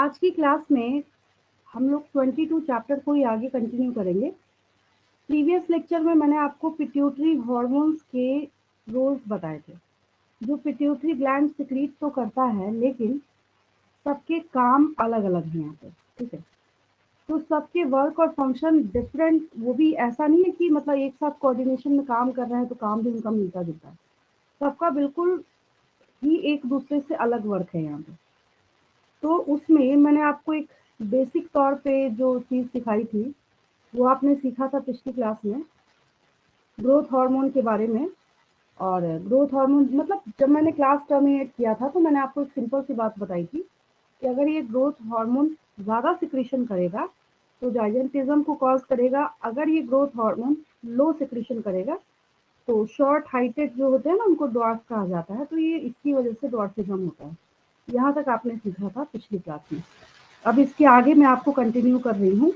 आज की क्लास में हम लोग 22 चैप्टर को ही आगे कंटिन्यू करेंगे। प्रीवियस लेक्चर में मैंने आपको पिट्यूटरी हार्मोन्स के रोल्स बताए थे। जो पिट्यूटरी ग्लैंड सिक्रीट तो करता है, लेकिन सबके काम अलग अलग हैं यहाँ पे, ठीक है। तो सबके वर्क और फंक्शन डिफरेंट, वो भी ऐसा नहीं है कि मतलब एक साथ कोऑर्डिनेशन में काम कर रहे हैं तो काम भी उनका मिलता जुलता है। सबका बिल्कुल ही एक दूसरे से अलग वर्क है यहाँ पे। तो उसमें मैंने आपको एक बेसिक तौर पे जो चीज़ सिखाई थी वो आपने सीखा था पिछली क्लास में, ग्रोथ हार्मोन के बारे में। और ग्रोथ हार्मोन मतलब जब मैंने क्लास टर्मिनेट किया था तो मैंने आपको एक सिंपल सी बात बताई थी कि अगर ये ग्रोथ हार्मोन ज़्यादा सिक्रीशन करेगा तो जाइजेंटिज्म को कॉज करेगा। अगर ये ग्रोथ हार्मोन लो सिक्रीशन करेगा तो शॉर्ट हाइटेड जो होते हैं ना, उनको ड्वार्फ कहा जाता है। तो ये इसकी वजह से ड्वार्फिज्म होता है। यहाँ तक आपने सीखा था पिछली क्लास में। अब इसके आगे मैं आपको कंटिन्यू कर रही हूँ।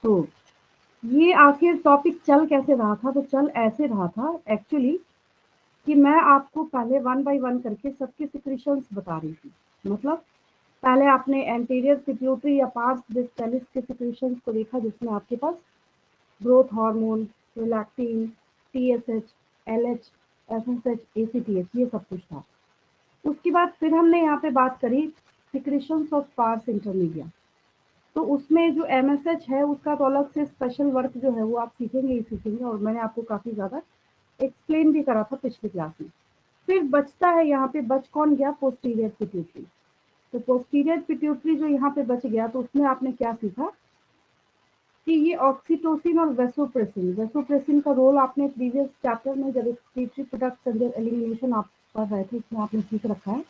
तो ये आखिर टॉपिक चल कैसे रहा था? तो चल ऐसे रहा था एक्चुअली कि मैं आपको पहले 1 बाय 1 करके सबके सिक्रीशंस बता रही थी। मतलब पहले आपने एंटीरियर पिट्यूटरी या पार्स डिस्टेलिस के सिक्रीशंस को देखा, जिसमें आपके पास growth hormone, prolactin, TSH, LH, FSH, ACTH, ये सब कुछ था। उसके बाद फिर हमने यहाँ पे बात करी सिक्रीशंस ऑफ पार्स इंटरमीडिया। तो उसमें जो एमएसएच है उसका तो अलग से स्पेशल वर्क जो है वो आप सीखेंगे ही सीखेंगे, और मैंने आपको काफ़ी ज़्यादा एक्सप्लेन भी करा था पिछली क्लास में। फिर बचता है यहाँ पे, बच कौन गया? Posterior pituitary. तो पोस्टीरियर पिट्यूटरी जो यहाँ पे बच गया, तो उसमें आपने क्या सीखा कि ये ऑक्सीटोसिन और वेसोप्रेसिन का रोल आपने प्रीवियस चैप्टर में जब एक्सक्रीटरी प्रोडक्ट्स अंडर एलिमिनेशन आप पढ़ रहे थे उसमें आपने सीख रखा है।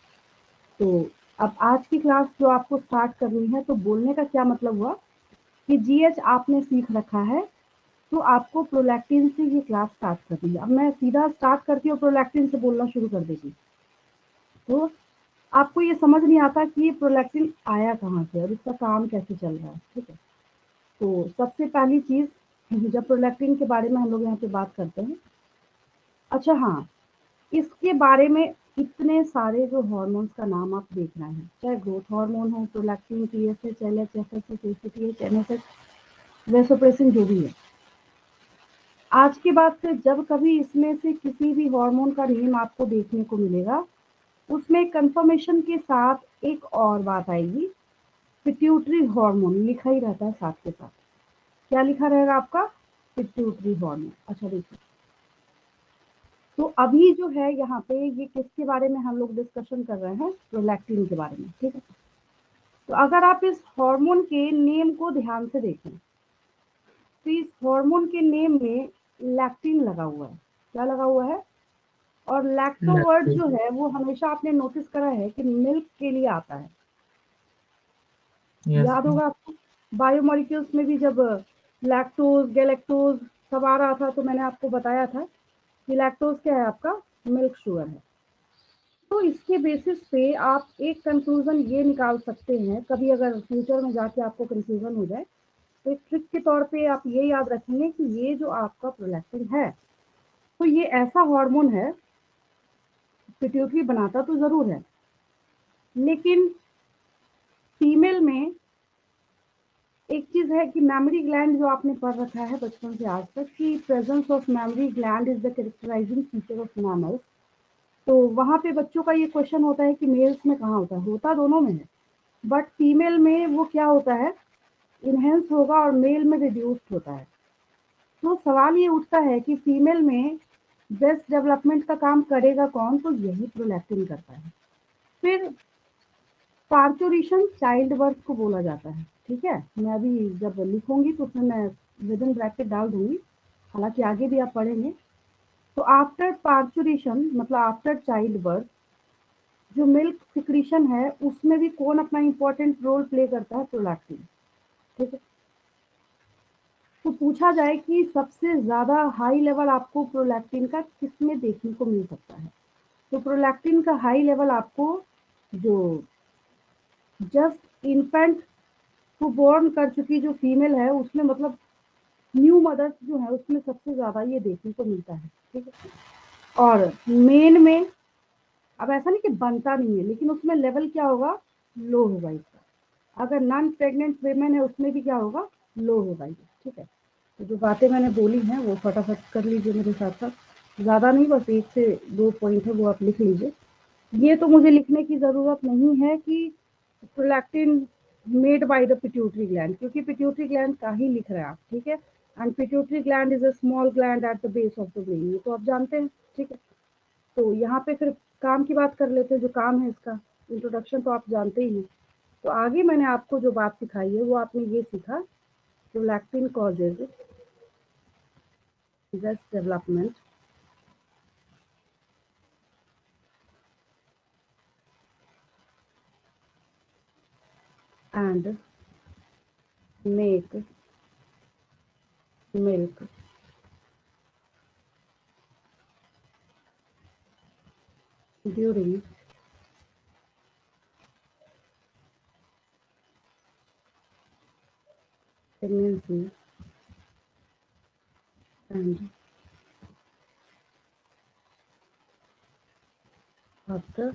तो अब आज की क्लास जो आपको स्टार्ट करनी है, तो बोलने का क्या मतलब हुआ कि जीएच आपने सीख रखा है, तो आपको प्रोलैक्टिन से ये क्लास स्टार्ट करनी है। अब मैं सीधा स्टार्ट करती हूँ, प्रोलैक्टिन से बोलना शुरू कर देती, तो आपको ये समझ नहीं आता कि ये प्रोलैक्टिन आया कहाँ से और इसका काम कैसे चल रहा है, ठीक है। तो सबसे पहली चीज़, जब प्रोलैक्टिन के बारे में हम लोग यहाँ पे बात करते हैं, अच्छा हाँ, इसके बारे में इतने सारे जो हार्मोन्स का नाम आप देख रहे हैं, चाहे ग्रोथ हार्मोन हो, prolactin, TSH, LH, FSH, ACTH, MSH, vasopressin, जो भी है, आज के बाद से जब कभी इसमें से किसी भी हार्मोन का नेम आपको देखने को मिलेगा, उसमें कंफर्मेशन के साथ एक और बात आएगी, पिट्यूटरी हार्मोन लिखा ही रहता है साथ के साथ। क्या लिखा रहेगा आपका? Pituitary hormone. अच्छा देखिए, तो अभी जो है यहाँ पे ये किसके बारे में हम लोग डिस्कशन कर रहे हैं? प्रोलैक्टिन के बारे में, ठीक है। तो अगर आप इस हार्मोन के नेम को ध्यान से देखें, तो इस हार्मोन के नेम में लैक्टिन लगा हुआ है। क्या लगा हुआ है? और लैक्टो वर्ड जो है वो हमेशा आपने नोटिस करा है कि मिल्क के लिए आता है। याद होगा आपको, बायोमोलिक्यूल्स में भी जब लैक्टोज, गैलेक्टोज सब आ रहा था तो मैंने आपको बताया था कि लैक्टोज क्या है? आपका मिल्क शुगर है। तो इसके बेसिस पे आप एक कंक्लूजन ये निकाल सकते हैं, कभी अगर फ्यूचर में जाके आपको कंफ्यूजन हो जाए तो एक ट्रिक के तौर पे आप ये याद रखेंगे कि ये जो आपका प्रोलैक्टिन है, तो ये ऐसा हार्मोन है, पिट्यूटरी बनाता तो जरूर है, लेकिन फीमेल में एक चीज है कि मेमोरी ग्लैंड, जो आपने पढ़ रखा है बचपन से आज तक कि presence of memory gland is the characterising feature of mammals. तो वहाँ पे बच्चों का ये क्वेश्चन होता है कि मेल्स में कहाँ होता है? होता दोनों में है, बट फीमेल में वो क्या होता है? इनहेंस होगा और मेल में रिड्यूस्ड होता है। तो सवाल ये उठता है कि फीमेल में ब्रेस्ट डेवलपमेंट का काम करेगा कौन? तो यही प्रोलैक्टिन करता है। फिर पार्चुरेशन चाइल्ड बर्थ को बोला जाता है, ठीक है। मैं अभी जब लिखूंगी तो उसमें मैं विदिन ब्रैकेट डाल दूंगी, हालांकि आगे भी आप पढ़ेंगे। तो आफ्टर पार्चुरेशन मतलब आफ्टर चाइल्ड बर्थ जो मिल्क सिक्रीशन है उसमें भी कौन अपना इंपॉर्टेंट रोल प्ले करता है? प्रोलैक्टिन, ठीक है। तो पूछा जाए कि सबसे ज़्यादा हाई लेवल आपको प्रोलैक्टिन का किसमें देखने को मिल सकता है, तो प्रोलैक्टिन का हाई लेवल आपको जो जस्ट इन्फेंट को बॉर्न कर चुकी जो फीमेल है उसमें, मतलब न्यू मदर्स जो है उसमें सबसे ज़्यादा ये देखने को मिलता है, ठीक है। और मेन में अब ऐसा नहीं कि बनता नहीं है, लेकिन उसमें लेवल क्या होगा? लो होगा इसका, अगर नॉन प्रेग्नेंट वेमेन है उसमें भी क्या होगा, लो होगा ये, ठीक है। तो जो बातें मैंने बोली हैं वो फटाफट कर लीजिए मेरे साथ साथ, ज़्यादा नहीं, बस 1 से 2 पॉइंट है वो आप लिख लीजिए। ये तो मुझे लिखने की ज़रूरत नहीं है कि prolactin made by the pituitary gland, क्योंकि पिट्यूटरी ग्लैंड का ही लिख रहे हैं आप, ठीक है। And pituitary gland is a small gland at the base of the brain, ये तो आप जानते हैं, ठीक है। तो यहाँ पे फिर काम की बात कर लेते हैं, जो काम है इसका, इंट्रोडक्शन तो आप जानते ही हैं। तो आगे मैंने आपको जो बात सिखाई है वो आपने ये सीखा, prolactin causes breast development and make milk during pregnancy and after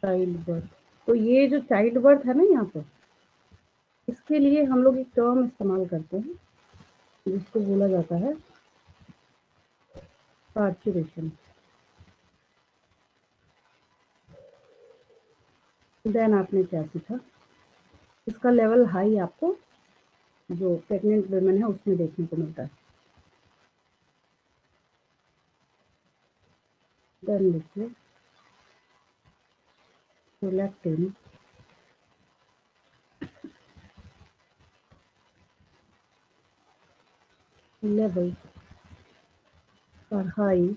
child birth. तो ये जो चाइल्ड बर्थ है ना यहाँ पर, इसके लिए हम लोग एक टर्म इस्तेमाल करते हैं जिसको बोला जाता है पार्चुरेशन। देन आपने क्या सीखा, इसका लेवल हाई आपको जो प्रेग्नेंट वुमेन है उसमें देखने को मिलता है। देन लिखिए prolactin level are high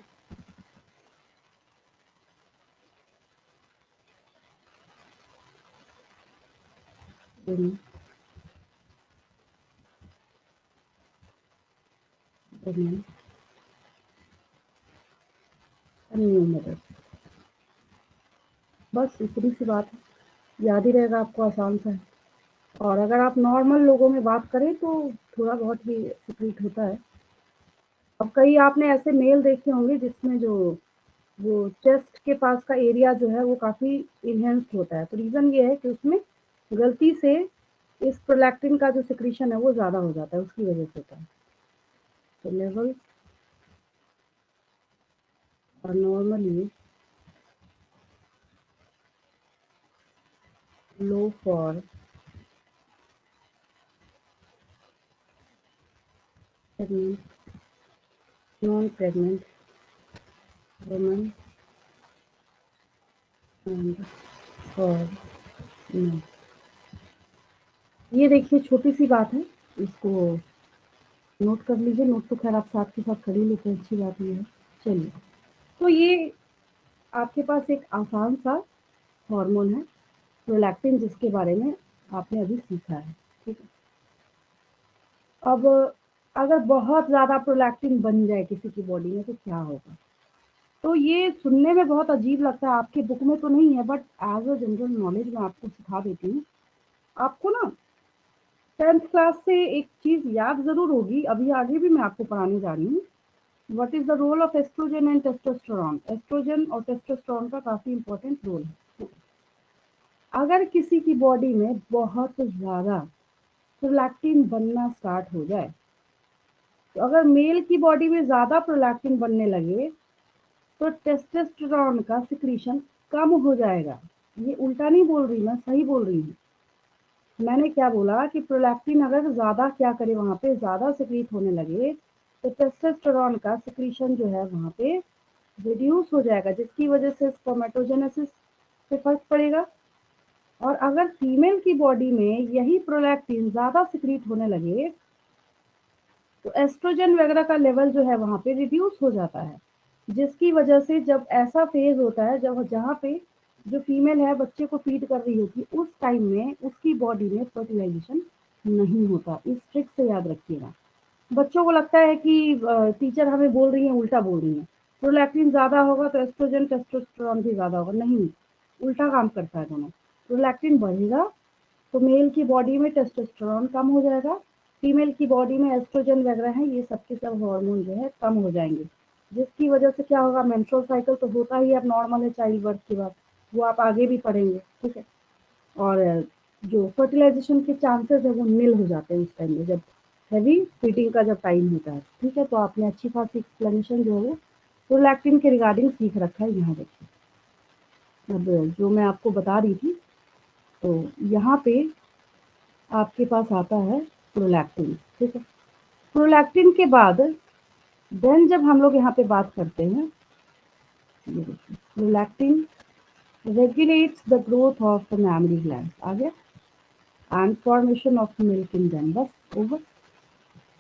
in women and new mothers। बस इतनी सी बात है, याद ही रहेगा आपको, आसान सा है। और अगर आप नॉर्मल लोगों में बात करें तो थोड़ा बहुत भी सिक्रीट होता है। अब कई आपने ऐसे मेल देखे होंगे जिसमें जो वो चेस्ट के पास का एरिया जो है वो काफ़ी इन्हेंस्ड होता है, तो रीज़न ये है कि उसमें गलती से इस प्रोलैक्टिन का जो सिक्रीशन है वो ज़्यादा हो जाता है, उसकी वजह से होता है। तो लेवल और normally low for pregnant non pregnant women and for main. ये देखिए छोटी सी बात है, इसको नोट कर लीजिए। नोट तो खैर आप साथ के साथ कर ही लेते हैं, अच्छी बात ये है। चलिए, तो ये आपके पास एक आसान सा हार्मोन है प्रोलैक्टिन, जिसके बारे में आपने अभी सीखा है, ठीक है। अब अगर बहुत ज़्यादा प्रोलैक्टिन बन जाए किसी की बॉडी में तो क्या होगा। तो ये सुनने में बहुत अजीब लगता है, आपके बुक में तो नहीं है, but as a general knowledge मैं आपको सिखा देती हूँ। आपको ना 10th क्लास से एक चीज़ याद ज़रूर होगी, अभी आगे भी मैं आपको पढ़ाने जा रही हूँ। What is the role of estrogen and testosterone. Estrogen और टेस्टोस्टेरोन का काफ़ी इंपॉर्टेंट रोल है। अगर किसी की बॉडी में बहुत ज़्यादा प्रोलैक्टिन बनना स्टार्ट हो जाए, तो अगर मेल की बॉडी में ज़्यादा प्रोलैक्टिन बनने लगे तो टेस्टोस्टेरोन का सिक्रीशन कम हो जाएगा। ये उल्टा नहीं बोल रही, मैं सही बोल रही हूँ। मैंने क्या बोला कि प्रोलैक्टिन अगर ज़्यादा क्या करे, वहाँ पे ज़्यादा सिक्रीट होने लगे तो टेस्टोस्टेरोन का सिक्रीशन जो है वहाँ पे रिड्यूस हो जाएगा, जिसकी वजह से स्पर्मेटोजेनेसिस पे फर्क पड़ेगा। और अगर फीमेल की बॉडी में यही प्रोलैक्टिन ज़्यादा सिक्रीट होने लगे तो एस्ट्रोजन वगैरह का लेवल जो है वहाँ पे रिड्यूस हो जाता है, जिसकी वजह से जब ऐसा फेज होता है जब जहाँ पे जो फीमेल है बच्चे को फीड कर रही होती है, उस टाइम में उसकी बॉडी में फर्टिलाइजेशन नहीं होता। इस ट्रिक से याद रखिएगा। बच्चों को लगता है कि टीचर हमें बोल रही है, उल्टा बोल रही है, प्रोलैक्टिन ज़्यादा होगा तो एस्ट्रोजन टेस्टोस्टेरोन भी ज़्यादा होगा। नहीं, उल्टा काम करता है दोनों। प्रोलैक्टिन बढ़ेगा तो मेल की बॉडी में टेस्टोस्टेरोन कम हो जाएगा, फीमेल की बॉडी में एस्ट्रोजन वगैरह है, ये सब के सब हार्मोन जो है कम हो जाएंगे, जिसकी वजह से क्या होगा, मेंस्ट्रुअल साइकिल तो होता ही अब नॉर्मल है चाइल्ड बर्थ के बाद, वो आप आगे भी पढ़ेंगे, ठीक है। और जो फर्टिलाइजेशन के चांसेस है वो नील हो जाते हैं उस टाइम में, जब हैवी फीडिंग का जब टाइम होता है। ठीक है, तो आपने अच्छी खासी एक्सप्लेनेशन जो है प्रोलैक्टिन के रिगार्डिंग सीख रखा है। यहाँ देखिए, अब जो मैं आपको बता रही थी, तो यहाँ पे आपके पास आता है प्रोलैक्टिन। ठीक है, प्रोलैक्टिन के बाद देन जब हम लोग यहाँ पे बात करते हैं, ये देखिए, prolactin regulates the growth of the mammary glands, आ गया, and formation of milk in them, बस ओवर।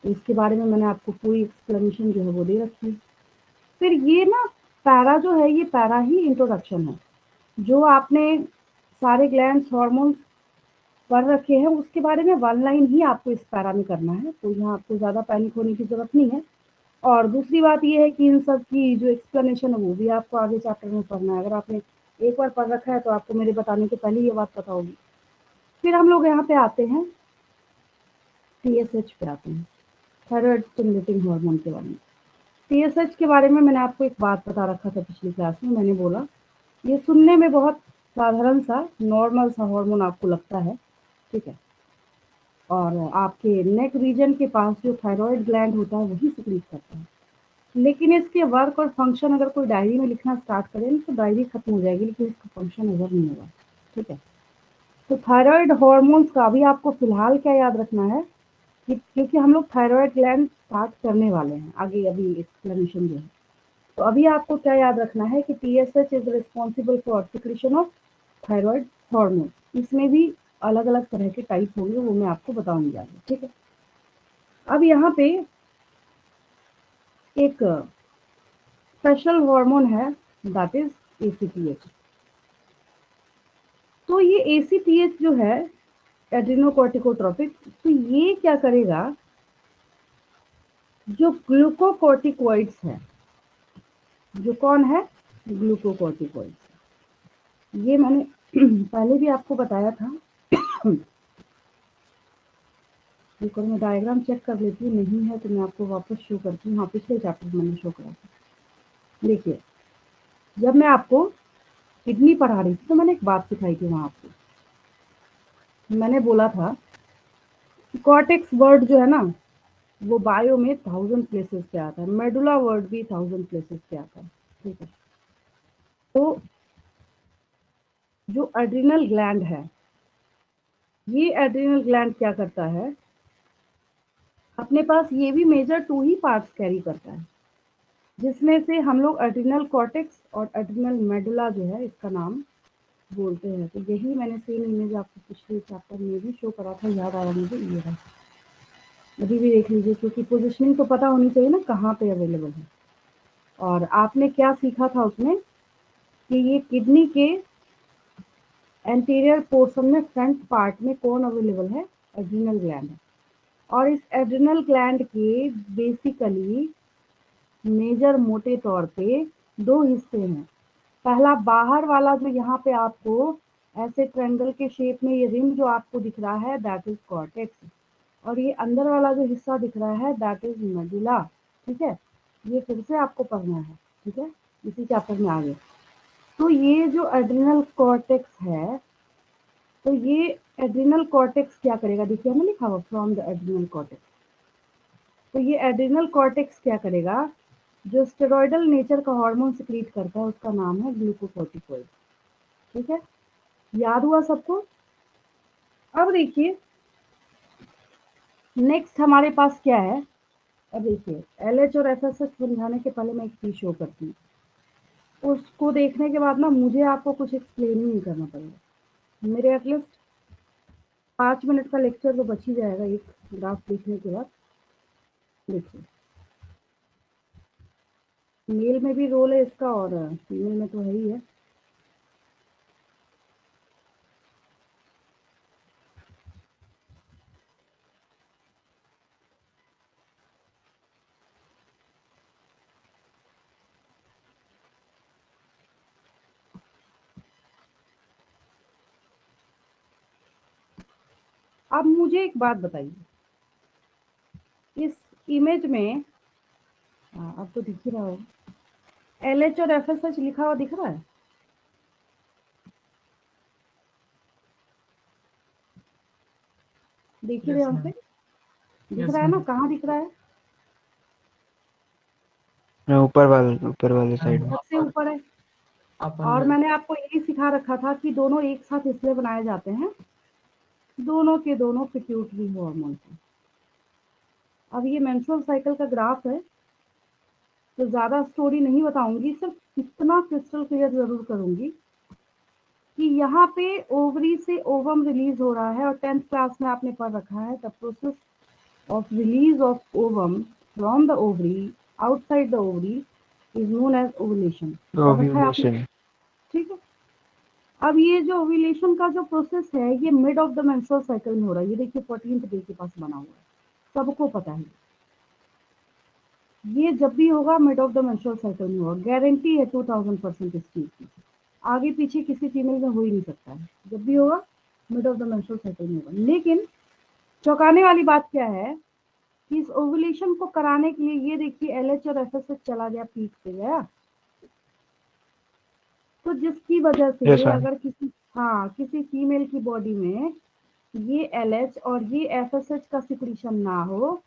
तो इसके बारे में मैंने आपको पूरी एक्सप्लेनेशन जो है वो दे रखी है। फिर ये ना पैरा जो है, ये पैरा ही इंट्रोडक्शन है। जो आपने सारे ग्लैंड्स हार्मोन्स पढ़ रखे हैं उसके बारे में वन लाइन ही आपको इस पैरा में करना है, तो यहाँ आपको ज़्यादा पैनिक होने की ज़रूरत नहीं है। और दूसरी बात ये है कि इन सब की जो एक्सप्लेनेशन है वो भी आपको आगे चैप्टर में पढ़ना है। अगर आपने एक बार पढ़ रखा है तो आपको मेरे बताने के पहले ये बात पता होगी। फिर हम लोग यहाँ पे आते हैं, TSH पे आते हैं, थायराइड स्टिमुलेटिंग हार्मोन के बारे में। TSH के बारे में मैंने आपको एक बात बता रखा था पिछली क्लास में। मैंने बोला ये सुनने में बहुत साधारण सा नॉर्मल सा हार्मोन आपको लगता है, ठीक है, और आपके नेक रीजन के पास जो थायराइड ग्लैंड होता है वही सिक्रीट करता है। लेकिन इसके वर्क और फंक्शन अगर कोई डायरी में लिखना स्टार्ट करे तो डायरी खत्म हो जाएगी, लेकिन इसका फंक्शन नजर नहीं होगा। ठीक है, तो थायराइड हार्मोन्स का अभी आपको फिलहाल क्या याद रखना है कि क्योंकि हम लोग थायराइड ग्लैंड स्टार्ट करने वाले हैं आगे, अभी एक्सप्लेनेशन जो है, तो अभी आपको क्या याद रखना है कि TSH is responsible for secretion of thyroid hormone. इसमें भी अलग अलग तरह के टाइप होंगे, वो मैं आपको बताऊंगी आगे। ठीक है, अब यहाँ पे एक स्पेशल हार्मोन है, दैट इज ACTH। तो ये ACTH जो है एड्रेनोकॉर्टिकोट्रोपिक, तो ये क्या करेगा, जो ग्लूकोकॉर्टिकॉइड्स है, जो कौन है, ग्लूकोकॉर्टिकॉइड्स, ये मैंने पहले भी आपको बताया था। एक और मैं डायग्राम चेक कर लेती हूँ, नहीं है तो मैं आपको वापस शो करती हूँ। हाँ, पिछले चैप्टर में मैंने शो करा था। देखिए, जब मैं आपको किडनी पढ़ा रही थी तो मैंने एक बात सिखाई थी वहाँ आपको। मैंने बोला था कॉर्टेक्स वर्ड जो है ना वो बायो में 1000 प्लेसेस पे आता है, मेडुला वर्ड भी 1000 प्लेसेस पे आता है। ठीक है, तो जो एड्रिनल ग्लैंड है, ये एड्रिनल ग्लैंड क्या करता है, अपने पास ये भी मेजर 2 ही पार्ट्स कैरी करता है, जिसमें से हम लोग एड्रिनल कॉर्टेक्स और एड्रिनल मेडुला जो है इसका नाम बोलते हैं। तो यही मैंने सेम इमेज आपको पिछले चैप्टर में भी शो करा था, याद आया मुझे, ये है, अभी भी देख लीजिए, क्योंकि पोजिशनिंग तो पता होनी चाहिए ना कहाँ पे अवेलेबल है। और आपने क्या सीखा था उसमें कि ये किडनी के एंटीरियर पोर्शन में फ्रंट पार्ट में कौन अवेलेबल है, एड्रिनल ग्लैंड है। और इस एड्रिनल ग्लैंड के बेसिकली मेजर मोटे तौर पे 2 हिस्से हैं। पहला बाहर वाला जो यहाँ पे आपको ऐसे ट्रायंगल के शेप में ये रिम जो आपको दिख रहा है, दैट इज कॉर्टेक्स। और ये अंदर वाला जो हिस्सा दिख रहा है दैट इज मेडुला। ठीक है, ये फिर से आपको पढ़ना है। ठीक है, इसी चैप्टर में आगे। तो ये जो एड्रिनल कॉर्टेक्स है, तो ये एड्रिनल कॉर्टेक्स क्या करेगा, देखिए हमें लिखा हुआ फ्रॉम द एड्रिनल कॉर्टेक्स। तो ये एड्रिनल कॉर्टेक्स क्या करेगा, जो स्टेरॉइडल नेचर का हार्मोन सिक्रीट करता है उसका नाम है ग्लूकोकॉर्टिकॉइड। ठीक है, याद हुआ सबको। अब देखिए नेक्स्ट हमारे पास क्या है। अब देखिए LH और FSH समझाने के पहले मैं एक चीज शो करती हूँ, उसको देखने के बाद ना मुझे आपको कुछ एक्सप्लेन ही नहीं करना पड़ेगा। मेरे एटलीस्ट 5 मिनट का लेक्चर तो बच ही जाएगा एक ग्राफ देखने के बाद। देखिए, मेल में भी रोल है इसका और फीमेल में तो है ही है। अब मुझे एक बात बताइए, इस इमेज में अब तो दिख ही रहा हो, LH और FSH लिखा हुआ दिख रहा है। देखिए ध्यान से, दिख रहा है ना, कहाँ दिख रहा है? ऊपर वाले साइड में। सबसे ऊपर है। और मैंने आपको यही सिखा रखा था कि दोनों एक साथ इसलिए बनाए जाते हैं, दोनों के दोनों पिट्यूटरी हार्मोन हैं। अब ये मेंस्ट्रुअल साइकिल का ग्राफ है, तो ज़्यादा स्टोरी नहीं बताऊंगी, सिर्फ इतना क्रिस्टल क्लियर जरूर करूंगी कि यहाँ पे ओवरी से ओवम रिलीज हो रहा है, और 10th क्लास में आपने पढ़ रखा है the process of release of ovum from the ovary outside the ovary is known as ovulation. पढ़ रखा है आपने? ओव्यूलेशन। ठीक है। अब ये जो ओव्यूलेशन का जो प्रोसेस है, ये mid of the menstrual cycle में हो रहा है। ये देखिए 14th डे के पास बना हुआ है, सबको पता है। ये जब भी होगा mid of the menstrual cycle में होगा, गारंटी है 2000% इस चीज की। आगे पीछे किसी फीमेल में हो ही नहीं सकता है, जब भी होगा mid of the menstrual cycle में होगा। लेकिन चौंकाने वाली बात क्या है कि इस ओवुलेशन को कराने के लिए ये देखिए एलएच और एफएसएच चला गया, पीक पे गया, तो जिसकी वजह यस से मैम। अगर किसी फीमेल की बॉडी में ये एलएच और ये एफएसएच का सिक्रीशन ना हो,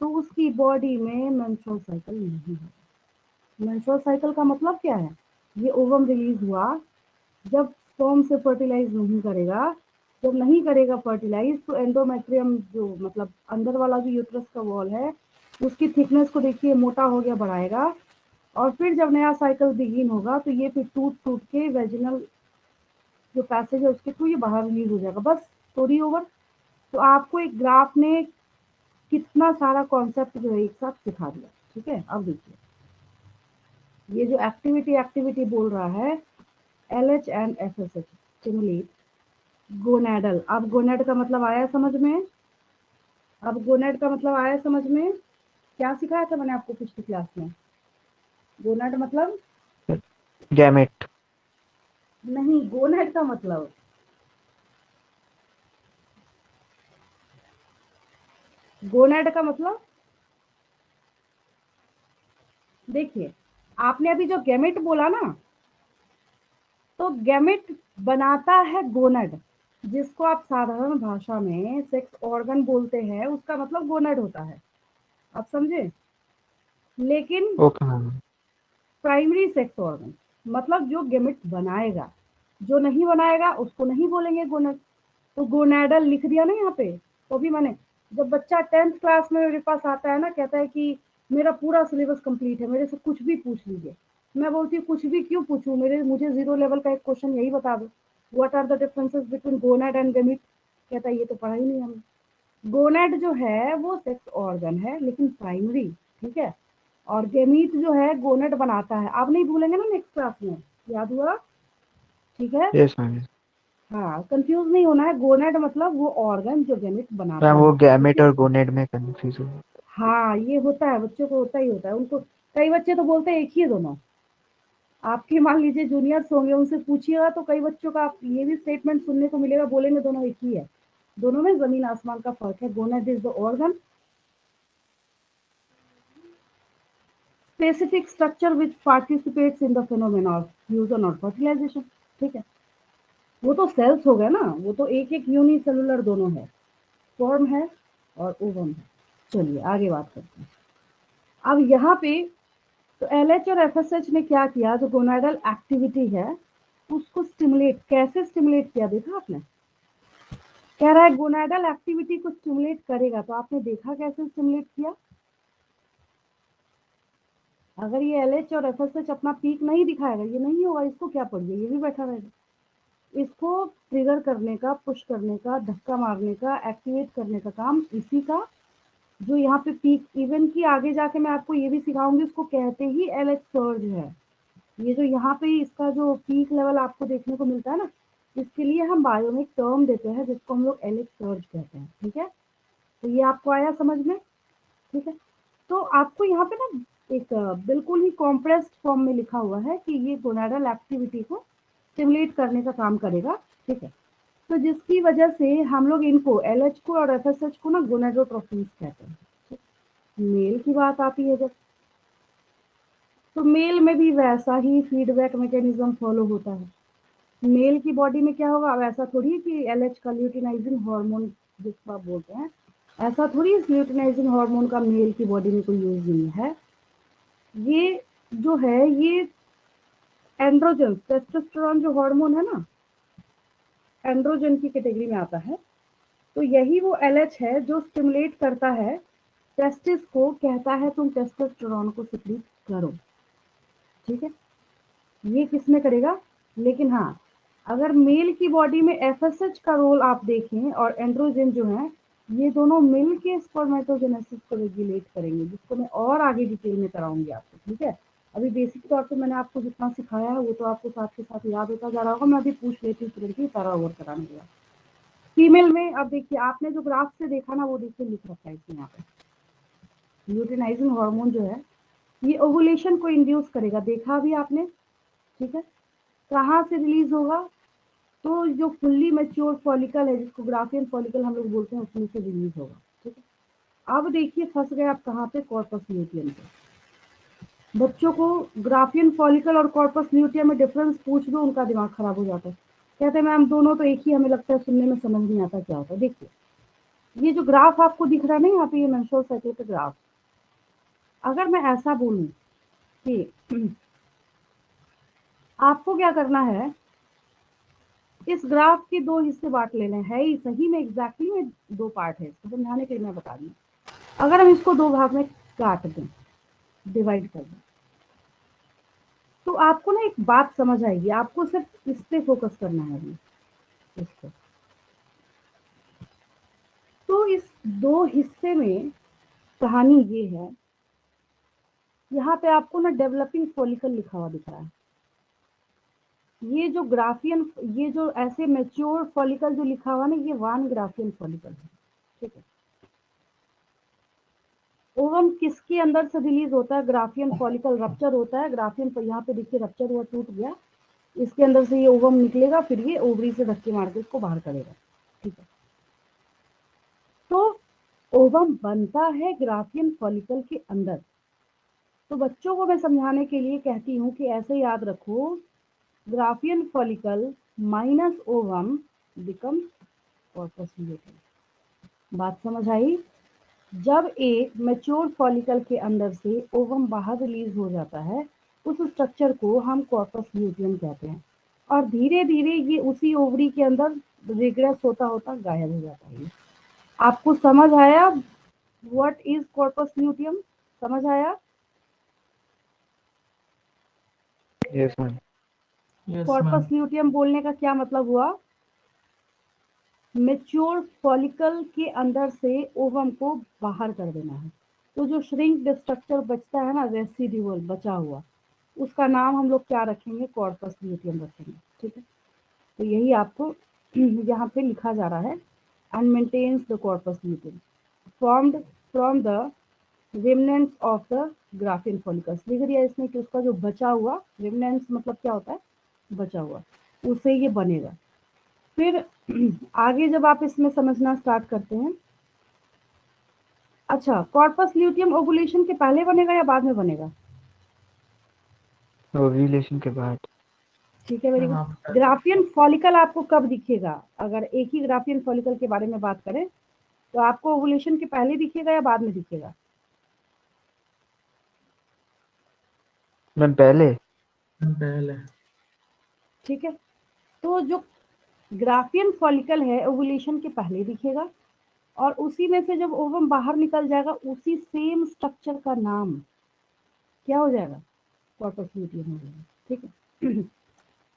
तो उसकी बॉडी में मेंस्ट्रुअल साइकिल नहीं है। मेंस्ट्रुअल साइकिल का मतलब क्या है? ये ओवम रिलीज हुआ, जब स्पर्म से फर्टिलाइज नहीं करेगा, जब नहीं करेगा फर्टिलाइज, तो एंडोमेट्रियम जो मतलब अंदर वाला जो यूट्रस का वॉल है, उसकी थिकनेस को देखिए मोटा हो गया, बढ़ाएगा, और फिर जब नया साइकिल बिगिन होगा तो ये फिर टूट टूट के वेजिनल जो पैसेज है उसके थ्रू ये बाहर रिलीज हो जाएगा। बस स्टोरी ओवर। तो आपको एक ग्राफ ने कितना सारा कॉन्सेप्ट जो है एक साथ सिखा दिया। ठीक है, अब देखिए ये जो एक्टिविटी बोल रहा है, LH and FSH stimulate gonadal. अब गोनेड का मतलब आया समझ में? अब गोनेड का मतलब आया समझ में? क्या सिखाया था मैंने आपको पिछली क्लास में? गोनेड मतलब गैमेट। नहीं, गोनेड का मतलब गोनेड का मतलब देखिए, आपने अभी जो गैमेट बोला ना, तो गैमेट बनाता है गोनेड, जिसको आप साधारण भाषा में सेक्स ऑर्गन बोलते हैं, उसका मतलब गोनेड होता है। आप समझे? लेकिन okay ma'am. Primary sex organ मतलब जो गैमेट बनाएगा, जो नहीं बनाएगा उसको नहीं बोलेंगे गोनेड। तो गोनेडल लिख दिया ना यहाँ पे। तो भी मैंने, जब बच्चा 10th क्लास में मेरे पास आता है ना, कहता है कि मेरा पूरा सिलेबस कंप्लीट है, मेरे से कुछ भी पूछ लीजिए। मैं बोलती हूँ कुछ भी क्यों पूछूं, मुझे 0 लेवल का एक क्वेश्चन यही बता दो, what are the differences between gonad and gamete. कहता है ये तो पढ़ा ही नहीं हमने। गोनेड जो है वो सेक्स ऑर्गन है, लेकिन प्राइमरी। ठीक है। और गैमीट जो है गोनेड बनाता है। आप नहीं भूलेंगे ना नेक्स्ट क्लास में, याद हुआ? ठीक है। Yes ma'am. हाँ, कंफ्यूज नहीं होना है, गोनेड मतलब वो ऑर्गन जो गैमेट बनाता मैम वो है। ठीक गैमेट है। और गोनेड में कंफ्यूज हो। हाँ, ये होता है, बच्चों को होता ही होता है। उनको कई बच्चे तो बोलते हैं एक ही है दोनों। आपके मान लीजिए जूनियर्स होंगे, उनसे पूछिएगा तो कई बच्चों का आप ये भी स्टेटमेंट सुनने को मिलेगा, बोलेंगे दोनों एक ही है। दोनों में जमीन आसमान का फर्क है। Gonad is the organ specific structure which participates in the phenomena of fusion or fertilization। ठीक है। वो तो सेल्स हो गए ना, वो तो एक एक यूनिसेलुलर दोनों है, स्पर्म है और ओवम है। चलिए आगे बात करते हैं। अब यहाँ पे तो LH और FSH ने क्या किया, जो गोनाडल एक्टिविटी है उसको स्टिमुलेट, कैसे स्टिमुलेट किया देखा आपने? कह रहा है गोनाडल एक्टिविटी को स्टिमुलेट करेगा, तो आपने देखा कैसे स्टिमुलेट किया? अगर ये LH और FSH अपना पीक नहीं दिखाएगा, ये नहीं होगा, इसको क्या पढ़िए, ये भी बैठा रहेगा। इसको ट्रिगर करने का, पुश करने का, धक्का मारने का, एक्टिवेट करने का काम इसी का, जो यहाँ पे पीक, इवन की आगे जाके मैं आपको ये भी सिखाऊंगी, उसको कहते ही LH सर्ज है। ये जो यहाँ पे इसका जो पीक लेवल आपको देखने को मिलता है ना, इसके लिए हम बायो में एक टर्म देते हैं जिसको हम लोग LH सर्ज कहते हैं। ठीक है, तो ये आपको आया समझ में? ठीक है। तो आपको यहाँ पे ना एक बिल्कुल ही कॉम्प्रेस्ड फॉर्म में लिखा हुआ है कि ये गोनाडल एक्टिविटी को स्टिमुलेट करने का काम करेगा। ठीक है। तो जिसकी वजह से हम लोग इनको LH को और FSH को ना गोनेडोट्रोफिन्स कहते हैं। मेल की बात आती है जब, तो मेल में भी वैसा ही फीडबैक मैकेनिज्म फॉलो होता है। मेल की बॉडी में क्या होगा, अब ऐसा थोड़ी है कि LH का ल्यूटिनाइजिंग हार्मोन जिसको आप बोलते हैं, ऐसा थोड़ी इस ल्यूटिनाइजिंग हार्मोन का मेल की बॉडी में कोई यूज नहीं है। ये जो है ये एंड्रोजन, टेस्टोस्टेरोन जो हार्मोन है ना, एंड्रोजन की कैटेगरी में आता है। तो यही वो एलएच है जो स्टिमुलेट करता है टेस्टिस को, कहता है तुम टेस्टोस्टेरोन को सिक्रीट करो, ठीक है। ये किसमें करेगा, लेकिन हाँ, अगर मेल की बॉडी में एफएसएच का रोल आप देखें और एंड्रोजन जो है, ये दोनों मिल के स्पर्मेटोजेनेसिस को रेगुलेट करेंगे, जिसको मैं और आगे डिटेल में कराऊंगी आपको, ठीक है। अभी बेसिक तौर पे मैंने आपको जितना सिखाया है वो तो आपको साथ के साथ याद होता जा रहा होगा। मैं अभी पूछ लेती हूँ तुरंत ही, सारा ओवर कराने के बाद। फीमेल में अब देखिए, आपने जो ग्राफ से देखा ना, वो देखिए लिख रखा है इसमें यहाँ पे, ल्यूटिनाइजिंग हार्मोन जो है ये ओवुलेशन को इंड्यूस करेगा, देखा अभी आपने, ठीक है। कहाँ से रिलीज होगा, तो जो फुल्ली मैच्योर फॉलिकल है, जिसको ग्राफियन फॉलिकल हम लोग बोलते हैं, उसमें से रिलीज होगा, ठीक है। अब देखिए फंस गए आप कहाँ पे, कॉर्पस ल्यूटियम पे। बच्चों को ग्राफियन फॉलिकल और कॉर्पस ल्यूटियम में डिफरेंस पूछ दो, उनका दिमाग खराब हो जाता है, कहते हैं मैम दोनों तो एक ही, हमें लगता है सुनने में समझ नहीं आता क्या होता है। देखिए ये जो ग्राफ आपको दिख रहा है ना यहाँ पे, ये मेंस्ट्रुअल साइकिल का ग्राफ, अगर मैं ऐसा बोलूं कि आपको क्या करना है, इस ग्राफ के दो हिस्से बांट लेने हैं, ही सही में एग्जैक्टली में दो पार्ट है, इसको समझाने के लिए मैं बता रही हूँ। अगर हम इसको दो भाग में काट दें, डिवाइड कर दें, तो आपको ना एक बात समझ आएगी, आपको सिर्फ इस पे फोकस करना है अभी, इसको। तो इस दो हिस्से में कहानी ये है, यहाँ पे आपको ना डेवलपिंग फॉलिकल लिखा हुआ दिख रहा है। ये जो ग्राफियन, ये जो ऐसे मैच्योर फॉलिकल जो लिखा हुआ ना, ये वन ग्राफियन फॉलिकल है, ठीक है। ओवम किसके अंदर से रिलीज होता है, ग्राफियन फॉलिकल रप्चर होता है, ग्राफियन यहाँ पे देखिए रप्चर हुआ, टूट गया, इसके अंदर से ये ओवम निकलेगा, फिर ये ओवरी से धक्के मार के इसको बाहर करेगा, ठीक है। तो ओवम बनता है ग्राफियन फॉलिकल के अंदर। तो बच्चों को मैं समझाने के लिए कहती हूँ कि ऐसे याद रखो, Graafian follicle minus ovum become corpus luteum. बात समझ आई। जब एक मैच्योर फॉलिकल के अंदर से ओवम बाहर रिलीज हो जाता है, उस स्ट्रक्चर को हम कॉर्पस ल्यूटियम कहते हैं, और धीरे धीरे ये उसी ओवरी के अंदर रिग्रेस होता होता गायब हो जाता है। आपको समझ आया व्हाट इज कॉर्पस ल्यूटियम, समझ आया। Yes ma'am. कॉर्पस ल्यूटियम बोलने का क्या मतलब हुआ, मैच्योर फॉलिकल के अंदर से ओवम को बाहर कर देना है। तो जो श्रिंक स्ट्रक्चर बचता है ना, रेसिड्यूअल बचा हुआ, उसका नाम हम लोग क्या रखेंगे, कॉर्पस ल्यूटियम रखेंगे, ठीक है। तो यही आपको यहाँ पे लिखा जा रहा है, and maintains the corpus luteum formed from the remnants of the Graafian follicles. लिख दिया इसमें कि उसका जो बचा हुआ, रिमनेंट्स मतलब क्या होता है, बचा हुआ, उससे ये बनेगा। फिर आगे जब आप इसमें समझना स्टार्ट करते हैं, अच्छा कॉर्पस ल्यूटियम ओवुलेशन के पहले बनेगा या बाद में बनेगा, ओव्यूलेशन के बाद। ठीक है, वेरी गुड। ग्राफियन फॉलिकल आपको कब दिखेगा, अगर एक ही ग्राफियन फॉलिकल के बारे में बात करें, तो आपको ओवुलेशन के पहले दिखेगा या बाद में दिखेगा, मैम पहले। ठीक है। तो जो ग्राफियन फॉलिकल है ओवुलेशन के पहले दिखेगा, और उसी में से जब ओवम बाहर निकल जाएगा, उसी सेम स्ट्रक्चर का नाम क्या हो जाएगा, कॉर्पस ल्यूटियम हो जाएगा, ठीक है।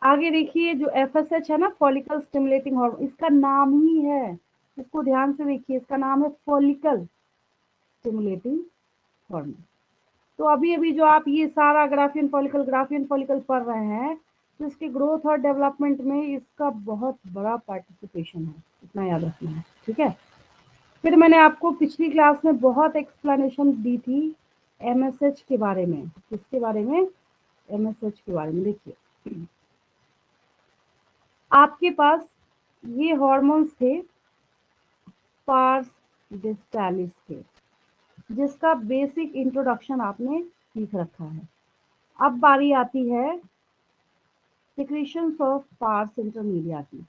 आगे देखिए जो एफएसएच है ना, फॉलिकल स्टिमुलेटिंग हार्मोन, इसका नाम ही है, इसको ध्यान से देखिए, इसका नाम है फॉलिकल स्टिमुलेटिंग हार्मोन। तो अभी अभी जो आप ये सारा ग्राफियन फॉलिकल पढ़ रहे हैं, तो इसके ग्रोथ और डेवलपमेंट में इसका बहुत बड़ा पार्टिसिपेशन है, इतना याद रखना है, ठीक है। फिर मैंने आपको पिछली क्लास में बहुत एक्सप्लेनेशन दी थी एमएसएच के बारे में, किसके बारे में, एमएसएच के बारे में। देखिए आपके पास ये हॉर्मोन्स थे पार्स डिस्टालिस के, जिसका बेसिक इंट्रोडक्शन आपने सीख रखा है। अब बारी आती है सिक्रीशंस ऑफ पार्स इंटरमीडिया की।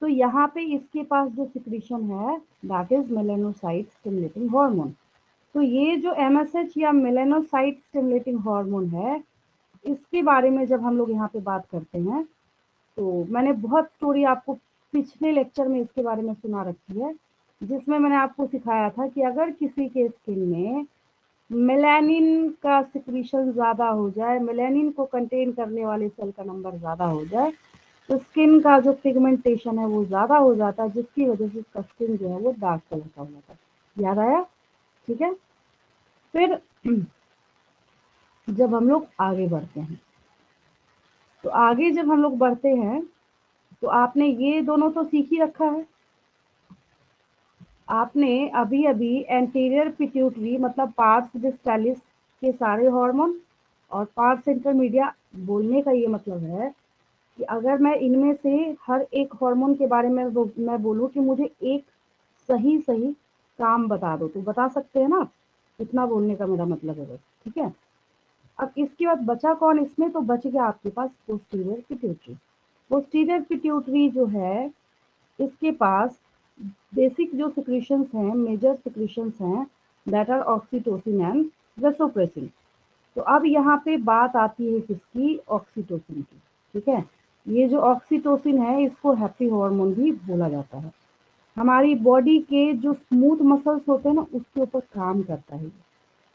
तो यहाँ पे इसके पास जो सिक्रीशन है that is melanocyte stimulating hormone. तो ये जो MSH या मेलानोसाइट स्टिमुलेटिंग हार्मोन है, इसके बारे में जब हम लोग यहाँ पे बात करते हैं, तो मैंने बहुत स्टोरी आपको पिछले लेक्चर में इसके बारे में सुना रखी है, जिसमें मैंने आपको सिखाया था कि अगर किसी के स्किन में मेलानिन का सिक्रीशन ज़्यादा हो जाए, मेलानिन को कंटेन करने वाले सेल का नंबर ज़्यादा हो जाए, तो स्किन का जो पिगमेंटेशन है वो ज़्यादा हो जाता है, जिसकी वजह से उसका स्किन जो है वो डार्क कलर का हो जाता है। याद आया? ठीक है। फिर जब हम लोग आगे बढ़ते हैं, तो आगे जब हम लोग बढ़ते हैं तो आपने ये दोनों तो सीख ही रखा है। आपने अभी अभी एंटीरियर पिट्यूटरी मतलब पार्स डिस्टालिस के सारे हार्मोन और पार्स इंटरमीडिया, बोलने का ये मतलब है कि अगर मैं इनमें से हर एक हार्मोन के बारे में मैं बोलूँ कि मुझे एक सही सही काम बता दो, तो बता सकते हैं ना? इतना बोलने का मेरा मतलब है बस। ठीक है। अब इसके बाद बचा कौन इसमें? तो बच गया आपके पास पोस्टीरियर पिट्यूटरी। पोस्टीरियर पिट्यूटरी जो है, इसके पास बेसिक जो सिक्रीशंस हैं, मेजर सिक्रीशंस हैं, that are oxytocin and vasopressin. तो अब यहाँ पे बात आती है किसकी? ऑक्सीटोसिन की। ठीक है। ये जो ऑक्सीटोसिन है, इसको हैप्पी हार्मोन भी बोला जाता है। हमारी बॉडी के जो स्मूथ मसल्स होते हैं ना, उसके ऊपर काम करता है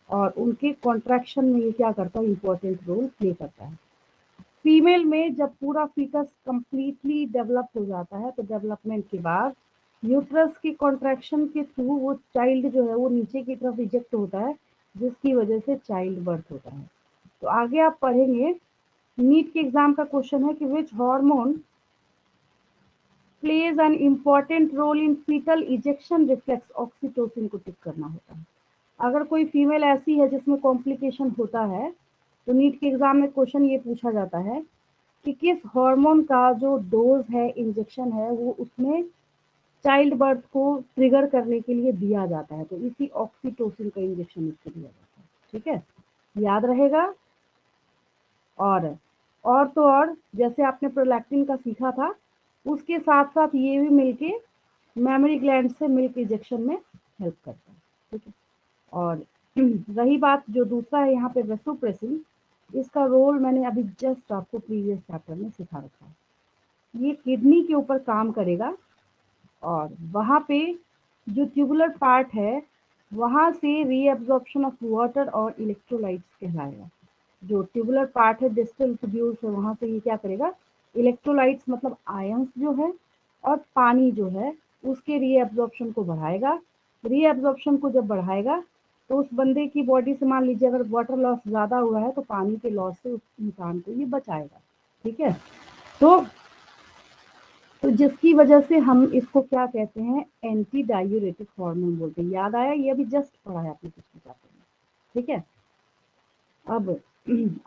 और उनके कॉन्ट्रैक्शन में ये क्या करता है? इंपॉर्टेंट रोल प्ले करता है। फीमेल में जब पूरा फीटस कंप्लीटली डेवलप हो जाता है, तो डेवलपमेंट के बाद यूट्रस की कॉन्ट्रैक्शन के थ्रू वो चाइल्ड जो है वो नीचे की तरफ इजेक्ट होता है, जिसकी वजह से चाइल्ड बर्थ होता है। तो आगे आप पढ़ेंगे, नीट के एग्जाम का क्वेश्चन है कि which hormone plays an important role in fetal ejection reflex. Oxytocin को टिक करना होता है। अगर कोई फीमेल ऐसी है जिसमें कॉम्प्लिकेशन होता है, तो नीट के एग्जाम में क्वेश्चन ये पूछा जाता है कि किस हार्मोन का जो डोज है, इंजेक्शन है, वो उसमें चाइल्ड बर्थ को ट्रिगर करने के लिए दिया जाता है। तो इसी ऑक्सीटोसिन का इंजेक्शन इसको दिया जाता है। ठीक है, याद रहेगा। और तो और जैसे आपने प्रोलैक्टिन का सीखा था, उसके साथ साथ ये भी मिलके मेमोरी ग्लैंड से मिल्क इंजेक्शन में हेल्प करता है। ठीक है। और रही बात जो दूसरा है यहाँ पे वेसोप्रेसिन, इसका रोल मैंने अभी जस्ट आपको प्रीवियस चैप्टर में सिखा रखा है। ये किडनी के ऊपर काम करेगा और वहाँ पे जो ट्यूबुलर पार्ट है, वहाँ से रीअब्जॉर्प्शन ऑफ वाटर और इलेक्ट्रोलाइट्स कहलाएगा। जो ट्यूबुलर पार्ट है, डिस्टल ट्यूब्यूल्स है, वहाँ से ये क्या करेगा? इलेक्ट्रोलाइट्स मतलब आयंस जो है और पानी जो है, उसके रीअब्जॉर्प्शन को बढ़ाएगा। रीअब्जॉर्प्शन को जब बढ़ाएगा, तो उस बंदे की बॉडी से मान लीजिए अगर वाटर लॉस ज़्यादा हुआ है, तो पानी के लॉस से उस इंसान को ये बचाएगा। ठीक है। तो जिसकी वजह से हम इसको क्या कहते हैं? एंटी डायूरेटिक हार्मोन बोलते हैं। याद आया? ये अभी जस्ट पढ़ा है आपने पिछले चैप्टर में। ठीक है। अब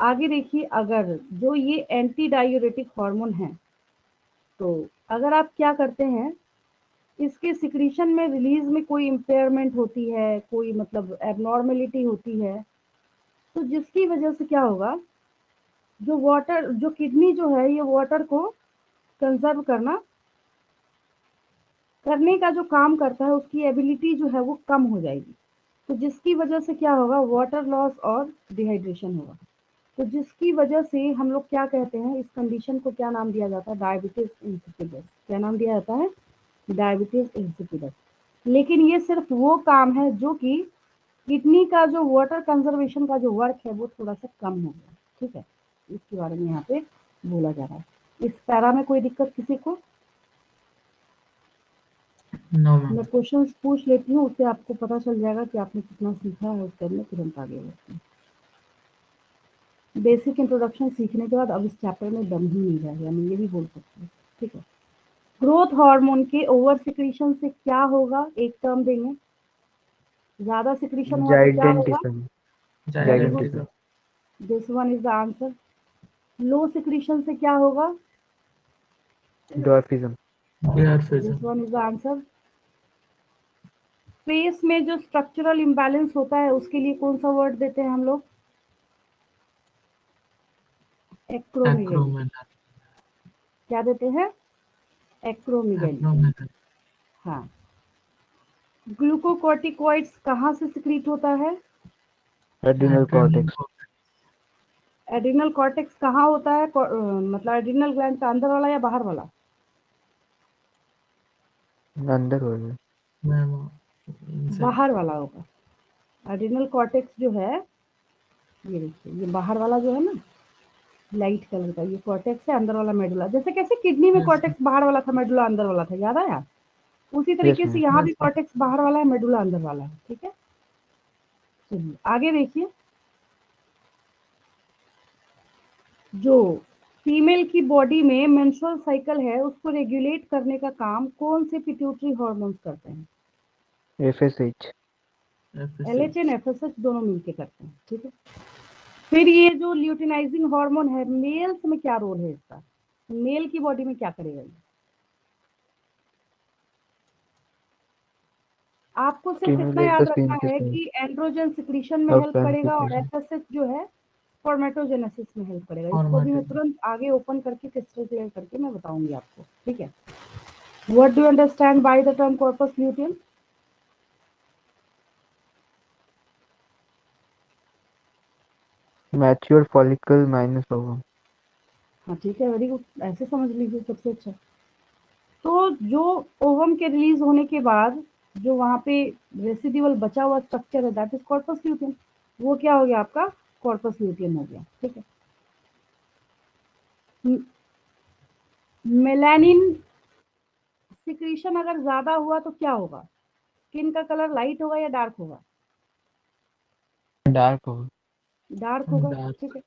आगे देखिए, अगर जो ये एंटी डायूरेटिक हार्मोन है, तो अगर आप क्या करते हैं, इसके सिक्रीशन में, रिलीज में कोई इम्पेयरमेंट होती है, कोई मतलब एबनॉर्मेलिटी होती है, तो जिसकी वजह से क्या होगा? जो वाटर, जो किडनी जो है, ये वाटर को कंजर्व करने का जो काम करता है, उसकी एबिलिटी जो है वो कम हो जाएगी। तो जिसकी वजह से क्या होगा? वाटर लॉस और डिहाइड्रेशन होगा। तो जिसकी वजह से हम लोग क्या कहते हैं, इस कंडीशन को क्या नाम दिया जाता है? Diabetes insipidus. क्या नाम दिया जाता है? Diabetes insipidus. लेकिन ये सिर्फ वो काम है जो कि किडनी का जो वाटर कंजर्वेशन का जो वर्क है वो थोड़ा सा कम हो गया। ठीक है, इसके बारे में यहाँ पे बोला जा रहा है। इस पैरा में कोई दिक्कत किसी को? No ma'am. मैं क्वेश्चंस पूछ लेती हूँ, उससे आपको पता चल जाएगा कि आपने कितना सीखा है, उसके बाद में तुरंत आगे बढ़ते हैं। बेसिक इंट्रोडक्शन सीखने के बाद अब इस चैप्टर में दम ही नहीं रहेगा, मैं ये भी बोल सकती हूँ। ठीक है। ग्रोथ हार्मोन के ओवर सिक्रीशन से क्या होगा? एक टर्म देंगे। ज्यादा सिक्रीशन हुआ तो क्या होगा? Gigantism. Very good, gigantism. This one is the answer. Low secretion से क्या होगा? Dwarfism. This one is the answer. Space में जो स्ट्रक्चरल इम्बैलेंस होता है, उसके लिए कौन सा वर्ड देते हैं हम लोग? एक्रोमेगली। क्या देते हैं? एक्रोमेगाली। हाँ। ग्लूकोकॉर्टिकॉइड्स कहाँ से सिक्रीट होता है? Adrenal cortex. एड्रिनल कॉर्टेक्स कहाँ होता है? मतलब एड्रिनल ग्लैंड का अंदर वाला या बाहर वाला? अंदर हो गया। बाहर वाला होगा। एड्रिनल कॉर्टेक्स जो है, ये देखिए, ये बाहर वाला जो है ना, लाइट कलर का, ये कॉर्टेक्स है, अंदर वाला मेडुला। जैसे कैसे किडनी में कॉर्टेक्स बाहर वाला था, मेडुला अंदर वाला था, याद आया? उसी यस तरीके से मैम। यहाँ भी कॉर्टेक्स बाहर वाला है, मेडुला अंदर वाला है। ठीक है, चलिए आगे देखिए। जो फीमेल की बॉडी में मेंस्ट्रुअल साइकिल है, उसको रेगुलेट करने का काम कौन से पिट्यूटरी हार्मोन्स करते हैं? एफएसएच। एलएच एंड एफएसएच दोनों मिलके करते हैं। ठीक है, फिर ये जो ल्यूटिनाइजिंग हार्मोन है, मेल्स में क्या रोल है इसका? मेल की बॉडी में क्या करेगा ये? आपको सिर्फ इतना याद रखना है कि एंड्रोजन सिक्रीशन में हेल्प करेगा और एफएसएच जो है स्पर्मेटोजेनेसिस में हेल्प करेगा। इसको भी मैं तुरंत आगे ओपन करके क्रिस्टल क्लियर करके मैं बताऊंगी आपको। ठीक है, what do you understand by the term corpus luteum? Mature follicle minus ovum. हाँ ठीक है, वेरी गुड, ऐसे समझ लीजिए, सबसे अच्छा। तो जो ओवम के रिलीज होने के बाद जो वहां पे रेसिड्यूअल बचा हुआ स्ट्रक्चर है, दैट इज कॉर्पस ल्यूटियम। वो क्या हो गया आपका? कॉर्पस ल्यूटियम हो गया। ठीक है, मेलानिन सिक्रीशन अगर ज्यादा हुआ तो क्या होगा? स्किन का कलर लाइट होगा या डार्क होगा? डार्क होगा। डार्क होगा। ठीक है,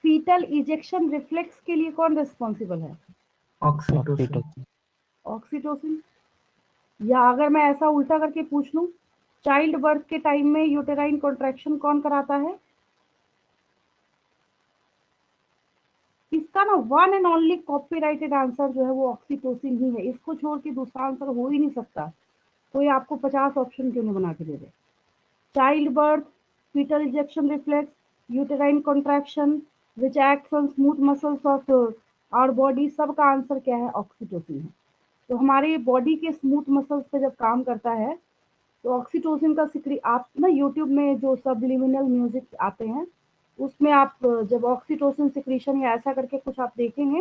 फीटल इजेक्शन रिफ्लेक्स के लिए कौन रिस्पॉन्सिबल है? ऑक्सीटोसिन। ऑक्सीटोसिन। या अगर मैं ऐसा उल्टा करके पूछ लूं, चाइल्ड बर्थ के टाइम में यूटेराइन कॉन्ट्रैक्शन कौन कराता है? इसका ना one and only copyrighted answer जो है वो ऑक्सीटोसिन ही है। इसको छोड़ के दूसरा आंसर हो ही नहीं सकता। कोई आपको 50 ऑप्शन क्यों नहीं बना के दे दे? Child birth, fetal ejection reflex, uterine contraction, which acts on smooth muscles of our body, सब का आंसर क्या है? ऑक्सीटोसिन है। तो हमारे बॉडी के स्मूथ मसल्स पे जब काम करता है तो ऑक्सीटोसिन का सिक्री, आप ना यूट्यूब में जो सबलिमिनल म्यूजिक आते हैं उसमें आप जब ऑक्सीटोसिन सिक्रीशन या ऐसा करके कुछ आप देखेंगे,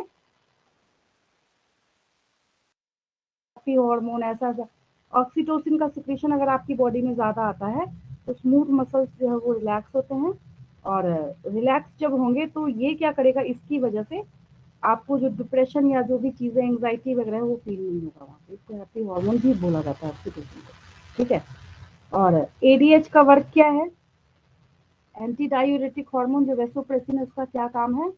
हार्मोन ऐसा ऐसा, ऑक्सीटोसिन का सिक्रीशन अगर आपकी बॉडी में ज्यादा आता है तो स्मूथ मसल्स जो है वो रिलैक्स होते हैं। और रिलैक्स जब होंगे तो ये क्या करेगा, इसकी वजह से आपको जो डिप्रेशन या जो भी चीजें एंग्जाइटी वगैरह है वो फील नहीं होगा वहाँ पे। इसको हैप्पी हार्मोन भी बोला जाता है ऑक्सीटोसिन को। ठीक है, और एडीएच का वर्क क्या है? Anti diuretic hormone. जो वेसोप्रेसिन है उसका क्या काम है?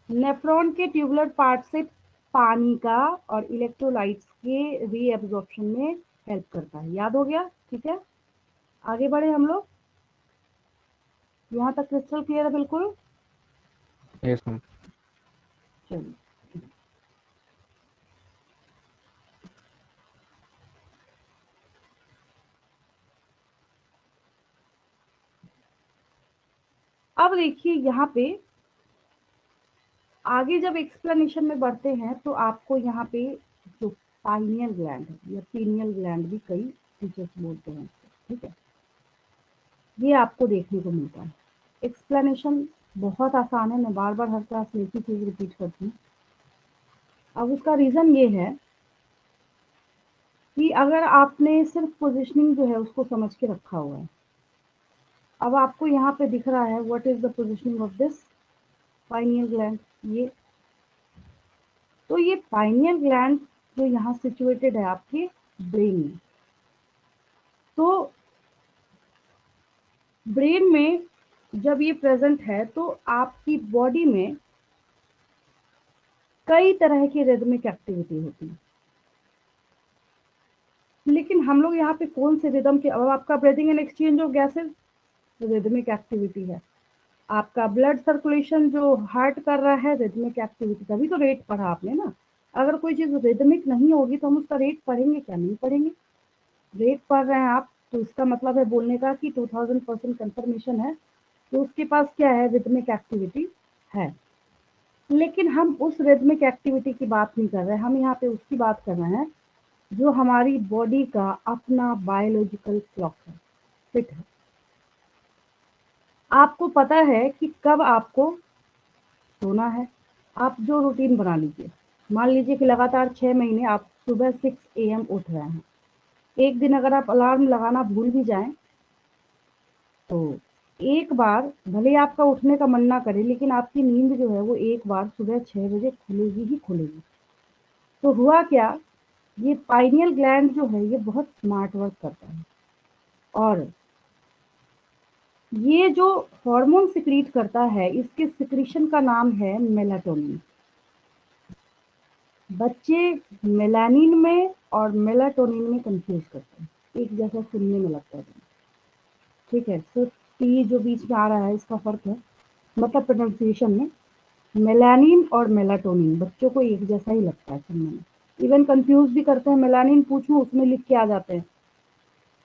नेफ्रॉन के ट्यूबुलर पार्ट से पानी का और इलेक्ट्रोलाइट्स के रीएब्जॉर्प्शन में हेल्प करता है। याद हो गया? ठीक है, आगे बढ़े हम लोग। यहाँ तक क्रिस्टल क्लियर है बिल्कुल? Yes ma'am. चलिए, अब देखिए यहाँ पे आगे जब एक्सप्लेनेशन में बढ़ते हैं तो आपको यहाँ पे जो पाइनियल ग्लैंड है या पीनियल ग्लैंड भी कई टीचर्स बोलते हैं, ठीक है, ये आपको देखने को मिलता है। एक्सप्लेनेशन बहुत आसान है, मैं बार बार हर क्लास में एक ही चीज रिपीट करती हूँ। अब उसका रीजन ये है कि अगर आपने सिर्फ पोजिशनिंग जो है उसको समझ के रखा हुआ है, अब आपको यहाँ पे दिख रहा है what is the positioning of this pineal gland, ये, तो ये पाइनियल ग्लैंड जो यहाँ सिचुएटेड है आपके ब्रेन में। तो ब्रेन में जब ये प्रेजेंट है तो आपकी बॉडी में कई तरह की रिदमिक एक्टिविटी होती है। लेकिन हम लोग यहाँ पे कौन से रिदम के, अब आपका breathing and exchange of gases rhythmic activity है। आपका ब्लड सर्कुलेशन जो हार्ट कर रहा है रिदमिक एक्टिविटी, तभी तो रेट पढ़ा आपने ना। अगर कोई चीज रिदमिक नहीं होगी तो हम उसका रेट पढ़ेंगे क्या? नहीं पढ़ेंगे। रेट पढ़ रहे हैं आप तो इसका मतलब है बोलने का कि 2000% कंफर्मेशन है तो उसके पास क्या है? Rhythmic activity. है, लेकिन हम उस रिदमिक एक्टिविटी की बात नहीं कर रहे, हम यहाँ पे उसकी बात कर रहे हैं जो हमारी बॉडी का अपना बायोलॉजिकल क्लॉक है, फिट है। आपको पता है कि कब आपको सोना है। आप जो रूटीन बना लीजिए, मान लीजिए कि लगातार 6 महीने आप सुबह 6 AM उठ रहे हैं। एक दिन अगर आप अलार्म लगाना भूल भी जाएं तो एक बार भले आपका उठने का मन ना करे, लेकिन आपकी नींद जो है वो एक बार सुबह 6 बजे खुलेगी ही खुलेगी। तो हुआ क्या, ये पाइनियल ग्लैंड जो है ये बहुत स्मार्ट वर्क करता है, और ये जो हार्मोन सिक्रीट करता है इसके सिक्रीशन का नाम है मेलाटोनिन। बच्चे मेलानिन में और मेलाटोनिन में कंफ्यूज करते हैं, एक जैसा सुनने में लगता है, ठीक है। सिर्फ टी जो बीच में आ रहा है इसका फर्क है, मतलब प्रोनाउंसिएशन में। मेलानिन और मेलाटोनिन बच्चों को एक जैसा ही लगता है सुनने में, इवन कंफ्यूज भी करते हैं। मेलानिन पूछूं उसमें लिख के आ जाते हैं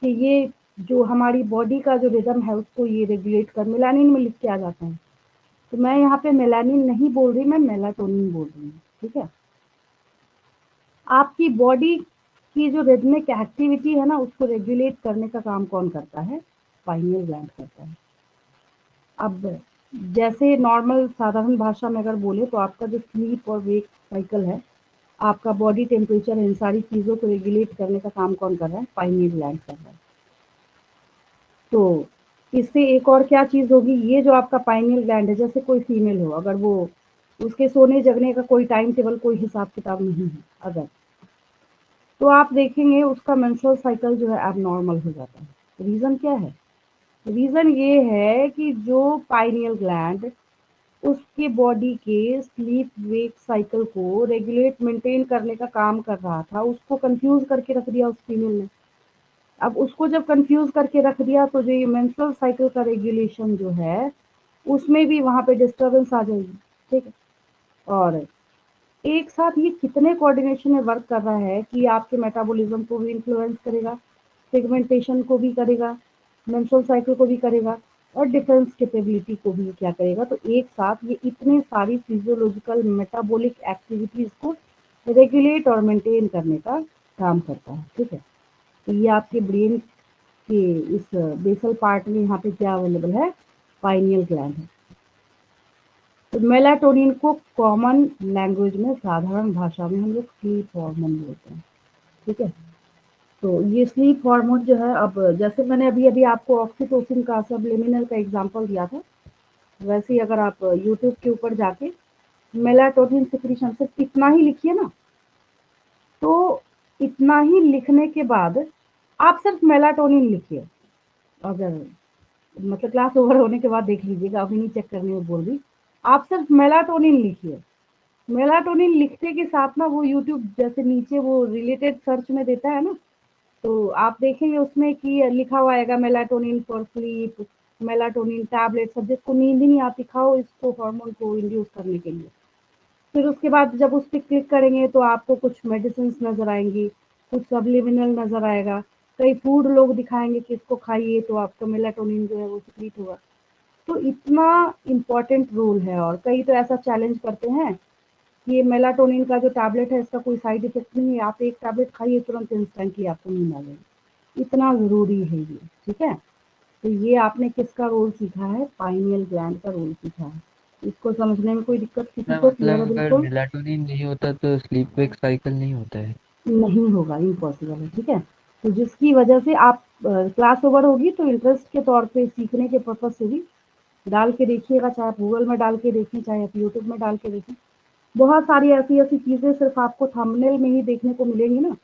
कि ये जो हमारी बॉडी का जो रिदम है उसको ये रेगुलेट कर, मेलानिन में लिख के आ जाते हैं। तो मैं यहाँ पे मेलानिन नहीं बोल रही, मैं मेलाटोनिन बोल रही हूँ, ठीक है। आपकी बॉडी की जो रिदमिक एक्टिविटी है ना उसको रेगुलेट करने का काम कौन करता है, पाइनियल ग्लैंड करता है। अब जैसे नॉर्मल साधारण भाषा में अगर बोले तो आपका जो स्लीप और वेक साइकिल है, आपका बॉडी टेम्परेचर, इन सारी चीज़ों को रेगुलेट करने का काम कौन कर रहा है, पाइनियल ग्लैंड कर रहा है। तो इससे एक और क्या चीज़ होगी, ये जो आपका पाइनियल ग्लैंड है, जैसे कोई फीमेल हो, अगर वो उसके सोने जगने का कोई टाइम टेबल, कोई हिसाब किताब नहीं है अगर, तो आप देखेंगे उसका मेंस्ट्रुअल साइकिल जो है एबनॉर्मल हो जाता है। रीज़न क्या है, रीज़न ये है कि जो पाइनियल ग्लैंड उसकी बॉडी के स्लीप वेक साइकिल को रेगुलेट मेंटेन करने का काम कर रहा था, उसको कंफ्यूज करके रख दिया उस फीमेल ने। अब उसको जब कंफ्यूज करके रख दिया तो जो ये मेंस्ट्रुअल साइकिल का रेगुलेशन जो है उसमें भी वहाँ पे डिस्टर्बेंस आ जाएगी, ठीक है। और एक साथ ये कितने कोऑर्डिनेशन में वर्क कर रहा है कि आपके मेटाबॉलिज्म को भी इन्फ्लुएंस करेगा, पिगमेंटेशन को भी करेगा, मेंस्ट्रुअल साइकिल को भी करेगा, और डिफेंस कैपेबिलिटी को भी क्या करेगा। तो एक साथ ये इतनी सारी फिजियोलॉजिकल मेटाबॉलिक एक्टिविटीज को रेगुलेट और मेंटेन करने का काम करता है, ठीक है। तो ये आपके ब्रेन के इस बेसल पार्ट में यहाँ पे क्या अवेलेबल है, पाइनियल ग्लैंड है। तो मेलाटोनिन को कॉमन लैंग्वेज में, साधारण भाषा में हम लोग स्लीप हार्मोन बोलते हैं, ठीक है। तो ये स्लीप हार्मोन जो है, अब जैसे मैंने अभी अभी आपको ऑक्सीटोसिन का, सबलिमिनल का एग्जांपल दिया था, वैसे ही अगर आप यूट्यूब के ऊपर जाके मेलाटोनिन सिक्रीशन सिर्फ इतना ही लिखिए ना, तो इतना ही लिखने के बाद आप सिर्फ मेलाटोनिन लिखिए, अगर मतलब क्लास ओवर होने के बाद देख लीजिएगा, अभी नहीं चेक करने में बोल रही, आप सिर्फ मेलाटोनिन लिखिए। मेलाटोनिन लिखते के साथ ना वो यूट्यूब जैसे नीचे वो रिलेटेड सर्च में देता है ना, तो आप देखेंगे उसमें कि लिखा हुआ आएगा melatonin for sleep, melatonin tablet, अब जिसको नींद ही नहीं आती खाओ इसको हार्मोन को इंड्यूस करने के लिए। फिर उसके बाद जब उस पर क्लिक करेंगे तो आपको कुछ मेडिसिन नजर आएंगी, कुछ सबलिमिनल नजर आएगा, कई फूड लोग दिखाएंगे कि इसको खाइए तो आपका मेलाटोनिन जो है वो सिक्रीट होगा। तो इतना इम्पोर्टेंट रोल है, और कई तो ऐसा चैलेंज करते हैं कि ये मेलाटोनिन का जो टैबलेट है इसका कोई साइड इफेक्ट नहीं है, आप एक टैबलेट खाइए तुरंत इंस्टेंटली आपको नींद आ जाएगी, इतना ज़रूरी है ये, ठीक है। तो ये आपने किसका रोल सीखा है, पाइनियल ग्लैंड का रोल सीखा है। इसको समझने में कोई दिक्कत किसी को, क्लियर मतलब है अगर बिल्कुल? मेलाटोनिन नहीं होता तो स्लीप वेक साइकिल नहीं होता है। नहीं होगा, इम्पॉसिबल है, ठीक है। तो जिसकी वजह से आप क्लास ओवर होगी तो इंटरेस्ट के तौर पे सीखने के पर्पज से भी डाल के देखिएगा, चाहे आप गूगल में डाल के देखें, चाहे आप यूट्यूब में डाल के देखें। बहुत सारी ऐसी ऐसी चीज़ें सिर्फ आपको थंबनेल में ही देखने को मिलेंगी ना,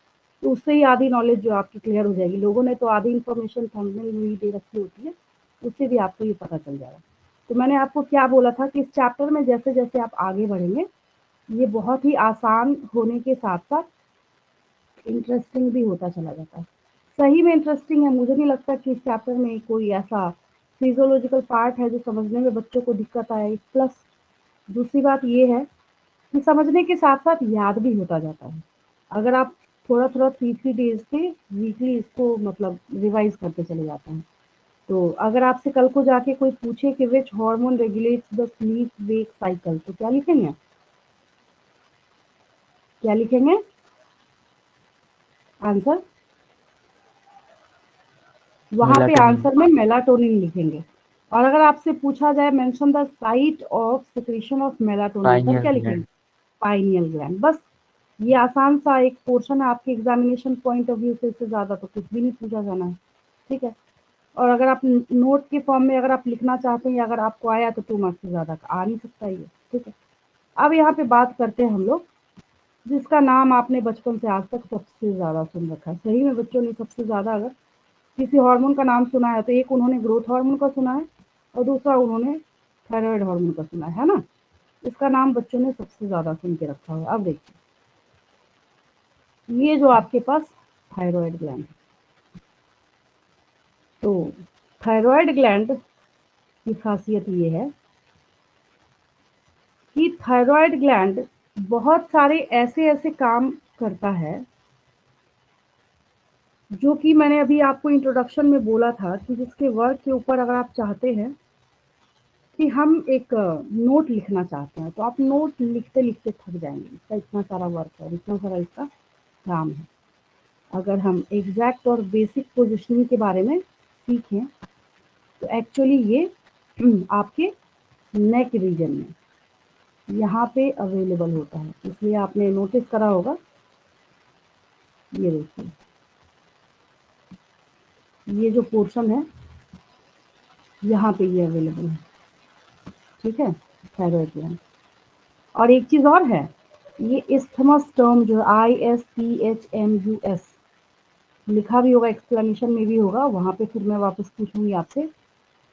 तो उससे ही आधी नॉलेज जो आपकी क्लियर हो जाएगी। लोगों ने तो आधी इन्फॉर्मेशन थंबनेल में ही दे रखी होती है, उससे भी आपको ये पता चल जाएगा। तो मैंने आपको क्या बोला था कि इस चैप्टर में जैसे जैसे आप आगे बढ़ेंगे ये बहुत ही आसान होने के साथ साथ इंटरेस्टिंग भी होता चला जाता है। सही में इंटरेस्टिंग है, मुझे नहीं लगता कि इस चैप्टर में कोई ऐसा फिजियोलॉजिकल पार्ट है जो समझने में बच्चों को दिक्कत आए। प्लस दूसरी बात ये है कि समझने के साथ साथ याद भी होता जाता है, अगर आप थोड़ा थोड़ा 3 3 डेज पे वीकली इसको मतलब रिवाइज करते चले जाते हैं। तो अगर आपसे कल को जाके कोई पूछे कि which hormone regulates the sleep wake cycle, तो क्या लिखेंगे? क्या लिखेंगे आंसर? वहां पे मेलाटोनिन। आंसर में मेलाटोनिन लिखेंगे। और अगर आपसे पूछा जाए mention the site of secretion of melatonin, फिर पाइनियल क्या लिखेंगे? ग्लैंड। Pineal gland. बस ये आसान सा एक पोर्शन है आपके एग्जामिनेशन पॉइंट ऑफ व्यू से, इससे ज्यादा तो कुछ भी नहीं पूछा जाना है, ठीक है। और अगर आप नोट के फॉर्म में अगर आप लिखना चाहते हैं, अगर आपको आया तो 2 मार्क्स से ज्यादा आ नहीं सकता ये, ठीक है। अब यहाँ पे बात करते हैं हम लोग जिसका नाम आपने बचपन से आज तक सबसे ज्यादा सुन रखा है। सही में बच्चों ने सबसे ज्यादा अगर किसी हार्मोन का नाम सुना है तो एक उन्होंने ग्रोथ हार्मोन का सुना है और दूसरा उन्होंने थायराइड हार्मोन का सुना है ना। इसका नाम बच्चों ने सबसे ज्यादा सुन के रखा है। अब देखिए ये जो आपके पास थायराइड ग्लैंड है, तो थायराइड ग्लैंड की खासियत ये है कि थायराइड ग्लैंड बहुत सारे ऐसे ऐसे काम करता है जो कि मैंने अभी आपको इंट्रोडक्शन में बोला था कि जिसके वर्क के ऊपर अगर आप चाहते हैं कि हम एक नोट लिखना चाहते हैं तो आप नोट लिखते लिखते थक जाएंगे। इसका इतना सारा वर्क है, इतना सारा इसका काम है। अगर हम एग्जैक्ट और बेसिक पोजिशनिंग के बारे में सीखें तो एक्चुअली ये आपके नेक रीजन में यहाँ पे अवेलेबल होता है, इसलिए आपने नोटिस करा होगा। ये देखिए ये जो पोर्शन है यहाँ पे ये अवेलेबल है, ठीक है, थायराइड ग्लैंड। और एक चीज और है, ये इस्थमस टर्म जो ISTHMUS लिखा भी होगा, एक्सप्लेनेशन में भी होगा, वहां पे फिर मैं वापस पूछूंगी आपसे।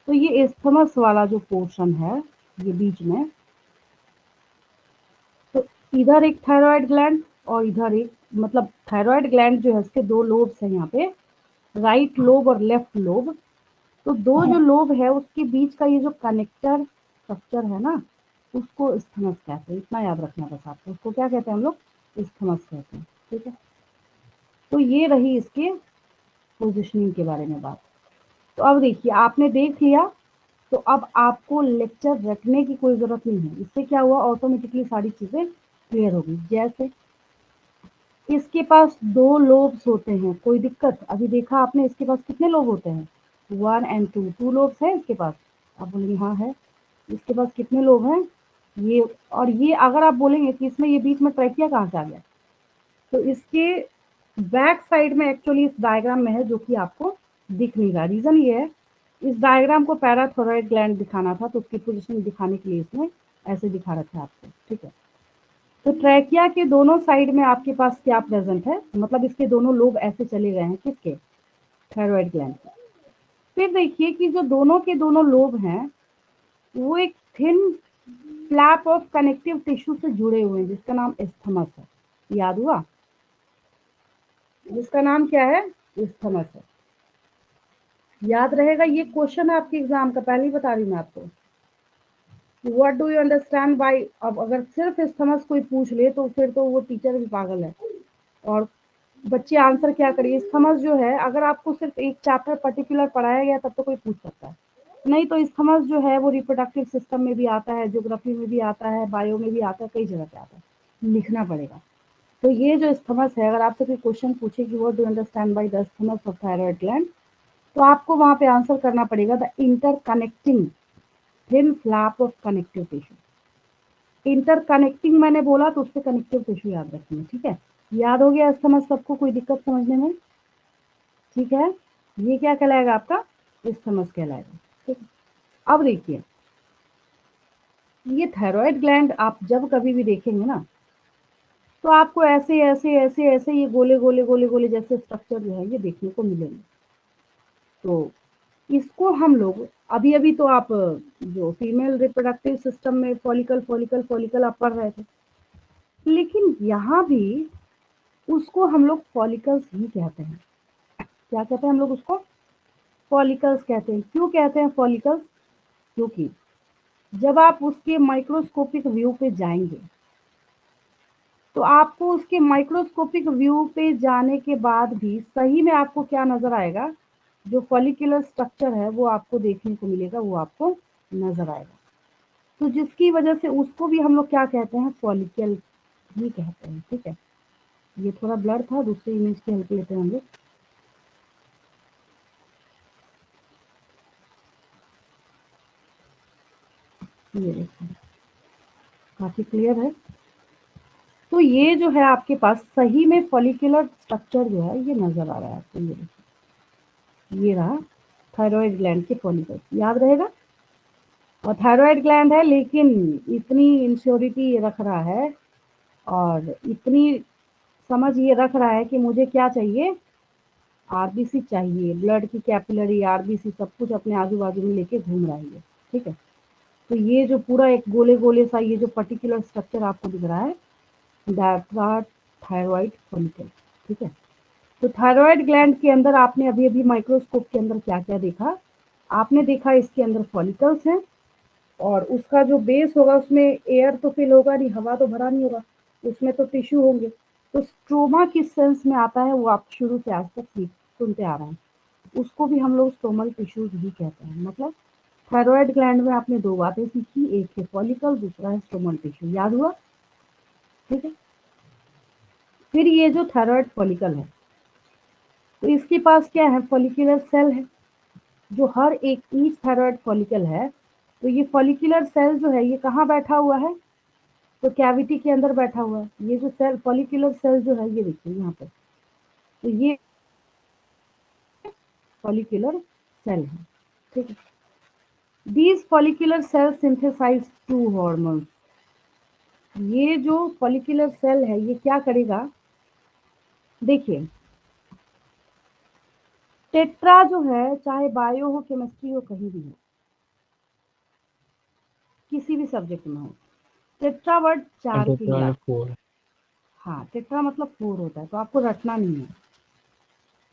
तो ये इस्थमस वाला जो पोर्शन है ये बीच में, तो इधर एक थायराइड ग्लैंड और इधर एक, मतलब थायराइड ग्लैंड जो है इसके 2 लोब्स हैं यहाँ पे, राइट लोब और लेफ्ट लोब। तो 2 जो लोब है उसके बीच का ये जो कनेक्टर स्ट्रक्चर है ना, उसको इस्थमस कहते हैं। इतना याद रखना बस आपको, उसको क्या कहते हैं हम लोग? इस्थमस कहते हैं, ठीक है। तो ये रही इसके पोजिशनिंग के बारे में बात। तो अब देखिए आपने देख लिया, तो अब आपको लेक्चर रखने की कोई जरूरत नहीं है। इससे क्या हुआ, ऑटोमेटिकली सारी चीजें क्लियर होगी। जैसे इसके पास 2 लोब्स होते हैं, कोई दिक्कत? अभी देखा आपने इसके पास कितने लोब होते हैं? 1 and 2, 2 लोब्स हैं इसके पास। आप बोलेंगे हाँ है। इसके पास कितने लोब हैं? ये। और ये अगर आप बोलेंगे कि इसमें ये बीच में ट्रैकिया कहाँ से आ गया, तो इसके बैक साइड में एक्चुअली इस डायग्राम में है, जो कि आपको दिख नहीं रहा। रीजन ये है, इस डायग्राम को पैराथायरॉइड ग्लैंड दिखाना था, तो उसकी पोजीशन दिखाने के लिए इसमें ऐसे दिखा रखा है आपको, ठीक है। तो ट्रैकिया के दोनों साइड में आपके पास क्या प्रेजेंट है, मतलब इसके दोनों लोब ऐसे चले गए हैं, किसके? थायराइड ग्लैंड के। फिर देखिए कि जो दोनों के दोनों लोब हैं वो एक thin flap of connective tissue से जुड़े हुए हैं, जिसका नाम इस्थमस है। याद हुआ? जिसका नाम क्या है? इस्थमस है। याद रहेगा, ये क्वेश्चन है आपके एग्जाम का, पहले ही बता रही हूँ मैं आपको। What do you understand by, अब अगर सिर्फ इस्थमस कोई पूछ ले तो फिर तो वो टीचर भी पागल है। और बच्चे आंसर क्या करिए, इस्थमस जो है अगर आपको सिर्फ एक चैप्टर पर्टिकुलर पढ़ाया गया तब तो कोई पूछ सकता है, नहीं तो इस्थमस जो है वो रिप्रोडक्टिव सिस्टम में भी आता है, ज्योग्राफी में भी आता है, बायो में भी आता है, कई जगह पे आता है, लिखना पड़ेगा। तो ये जो इस्थमस है, अगर आपसे कोई क्वेश्चन पूछे कि what do you understand by the isthmus of thyroid gland, तो आपको वहां पे आंसर करना पड़ेगा the interconnecting thin flap of connective tissue. Interconnecting मैंने बोला तो उससे कनेक्टिव टिश्यू याद रखेंगे, ठीक है। याद हो गया समझ सबको? कोई दिक्कत समझने में? ठीक है, ये क्या कहलाएगा आपका? इस्थमस कहलाएगा, ठीक। अब देखिए ये थायराइड ग्लैंड आप जब कभी भी देखेंगे ना, तो आपको ऐसे ऐसे ऐसे ऐसे ये गोले गोले गोले गोले जैसे स्ट्रक्चर जो है ये देखने को मिलेंगे। तो इसको हम लोग अभी अभी तो आप जो फीमेल रिप्रोडक्टिव सिस्टम में फॉलिकल फॉलिकल फॉलिकल आप पढ़ रहे थे, लेकिन यहाँ भी उसको हम लोग फॉलिकल्स ही कहते हैं। क्या कहते हैं हम लोग उसको? फॉलिकल्स कहते हैं। क्यों कहते हैं फॉलिकल्स? क्योंकि जब आप उसके माइक्रोस्कोपिक व्यू पे जाएंगे तो आपको उसके माइक्रोस्कोपिक व्यू पे जाने के बाद भी सही में आपको क्या नजर आएगा? जो फॉलिकुलर स्ट्रक्चर है वो आपको देखने को मिलेगा, वो आपको नजर आएगा। तो जिसकी वजह से उसको भी हम लोग क्या कहते हैं, फॉलिकल ही कहते हैं। ठीक है, ये थोड़ा ब्लर था, दूसरे इमेज की हेल्प लेते हैं हम लोग। ये देखिए काफी क्लियर है। तो ये जो है आपके पास सही में फॉलिकुलर स्ट्रक्चर जो है ये नजर आ रहा है आपको। ये देखिए, ये रहा थायराइड ग्लैंड के फॉलिकल्स, याद रहेगा। और थायराइड ग्लैंड है, लेकिन इतनी इंश्योरिटी रख रहा है और इतनी समझ ये रख रहा है कि मुझे क्या चाहिए, आरबीसी चाहिए, ब्लड की कैपिलरी आरबीसी सब कुछ अपने आजू बाजू में लेके घूम रहा है। ठीक है, तो ये जो पूरा एक गोले गोले सा ये जो पर्टिकुलर स्ट्रक्चर आपको दिख रहा है, दैट्स आर थायराइड फॉलिकल। ठीक है, तो थायराइड ग्लैंड के अंदर आपने अभी अभी माइक्रोस्कोप के अंदर क्या क्या देखा, आपने देखा इसके अंदर फॉलिकल्स हैं और उसका जो बेस होगा उसमें एयर तो फिल होगा नहीं, हवा तो भरा नहीं होगा, उसमें तो टिश्यू होंगे। तो स्ट्रोमा किस सेंस में आता है वो आप शुरू से आज तक सुनते आ रहे हैं, उसको भी हम लोग स्टोमल टिश्यूज ही कहते हैं। मतलब थायराइड ग्लैंड में आपने दो बातें सीखी, एक है फॉलिकल, दूसरा है स्टोमल टिश्यू, याद हुआ। ठीक है, फिर ये जो थायराइड फॉलिकल है तो इसके पास क्या है, फॉलिकुलर सेल है, जो हर एक ईच थायराइड फॉलिकल है। तो ये फॉलिकुलर सेल जो है ये कहाँ बैठा हुआ है, तो कैविटी के अंदर बैठा हुआ है। ये जो सेल फॉलिकुलर सेल जो है ये देखिए यहाँ पर, तो ये फॉलिकुलर सेल है। ठीक है, these follicular cell synthesize two hormones. ये जो फॉलिकुलर सेल है ये क्या करेगा, देखिए टेट्रा जो है, चाहे बायो हो, केमिस्ट्री हो, कहीं भी हो, किसी भी सब्जेक्ट में हो, टेट्रा वर्ड चार के ही आते हैं। 4। हाँ, टेट्रा मतलब 4 होता है, तो आपको रटना नहीं है।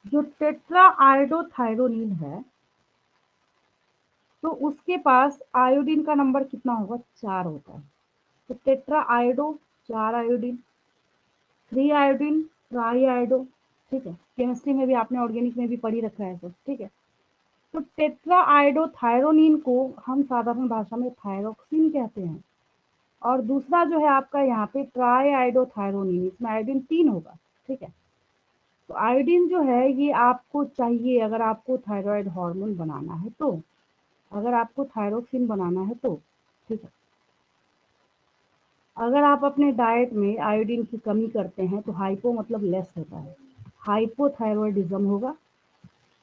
जो टेट्रा आयोडोथायरोनिन है तो उसके पास आयोडीन का नंबर कितना होगा, 4 होता है। तो tetra iodo, 4 iodine, 3 iodine, try iodo. ठीक है, केमिस्ट्री में भी आपने ऑर्गेनिक में भी पढ़ी रखा है सब। ठीक है, तो टेट्रा आयोडोथायरोनिन को हम साधारण भाषा में थायरोक्सिन कहते हैं। और दूसरा जो है आपका यहाँ पे ट्राई आयोडोथायरोनिन, इसमें आयोडीन 3 होगा। ठीक है, तो आयोडीन जो है ये आपको चाहिए अगर आपको थायराइड हार्मोन बनाना है तो, अगर आपको थायरोक्सिन बनाना है तो। ठीक है, अगर आप अपने डाइट में आयोडीन की कमी करते हैं तो हाइपो मतलब लेस होता है, हाइपोथायरॉयडिज्म होगा।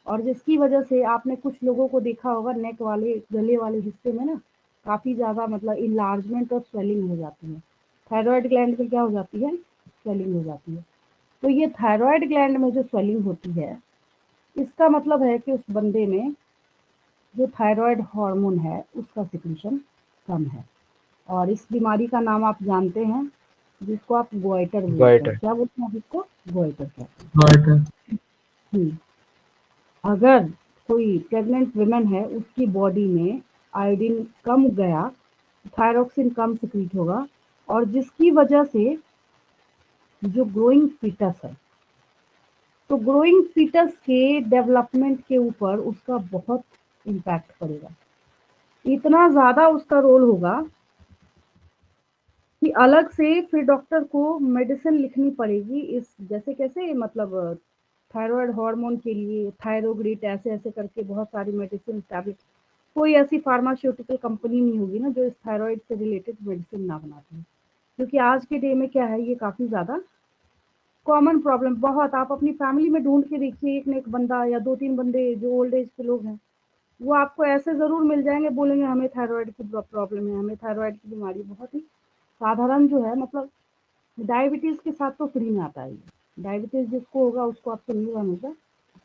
और जिसकी वजह से आपने कुछ लोगों को देखा होगा नेक वाले गले वाले हिस्से में ना काफ़ी ज़्यादा मतलब इनलार्जमेंट और स्वेलिंग हो जाती है। थायराइड ग्लैंड में क्या हो जाती है, स्वेलिंग हो जाती है। तो ये थायराइड ग्लैंड में जो स्वेलिंग होती है इसका मतलब है कि उस बंदे में जो थायराइड हार्मोन है उसका सिक्रीशन कम है। और इस बीमारी का नाम आप जानते हैं, जिसको आप गोइटर बोलते हैं। गोइटर। क्या बोलते हैं आप इसको, गोइटर कहते गोइटर। हैं। अगर कोई प्रेग्नेंट वुमेन है उसकी बॉडी में आयोडीन कम गया, थायरोक्सिन कम सिक्रीट होगा, और जिसकी वजह से जो ग्रोइंग फीटस है, तो ग्रोइंग फीटस के डेवलपमेंट के ऊपर उसका बहुत इम्पैक्ट पड़ेगा। इतना ज़्यादा उसका रोल होगा कि अलग से फिर डॉक्टर को मेडिसिन लिखनी पड़ेगी। इस जैसे कैसे मतलब थायराइड हार्मोन के लिए थायरोग्रिट ऐसे ऐसे करके बहुत सारी मेडिसिन टैबलेट, कोई ऐसी फार्मास्यूटिकल कंपनी नहीं होगी ना जो इस थायराइड से रिलेटेड मेडिसिन ना बनाती है। क्योंकि आज के डे में क्या है, ये काफ़ी ज़्यादा कॉमन प्रॉब्लम। बहुत आप अपनी फैमिली में ढूंढ के देखिए, एक न एक बंदा या 2-3 बंदे जो ओल्ड एज के लोग हैं वो आपको ऐसे ज़रूर मिल जाएंगे, बोलेंगे हमें थायराइड की प्रॉब्लम है, हमें थायराइड की बीमारी। बहुत ही साधारण जो है, मतलब डायबिटीज़ के साथ तो फ्री में आता है ये। डायबिटीज़ जिसको होगा उसको आपको नहीं हमेशा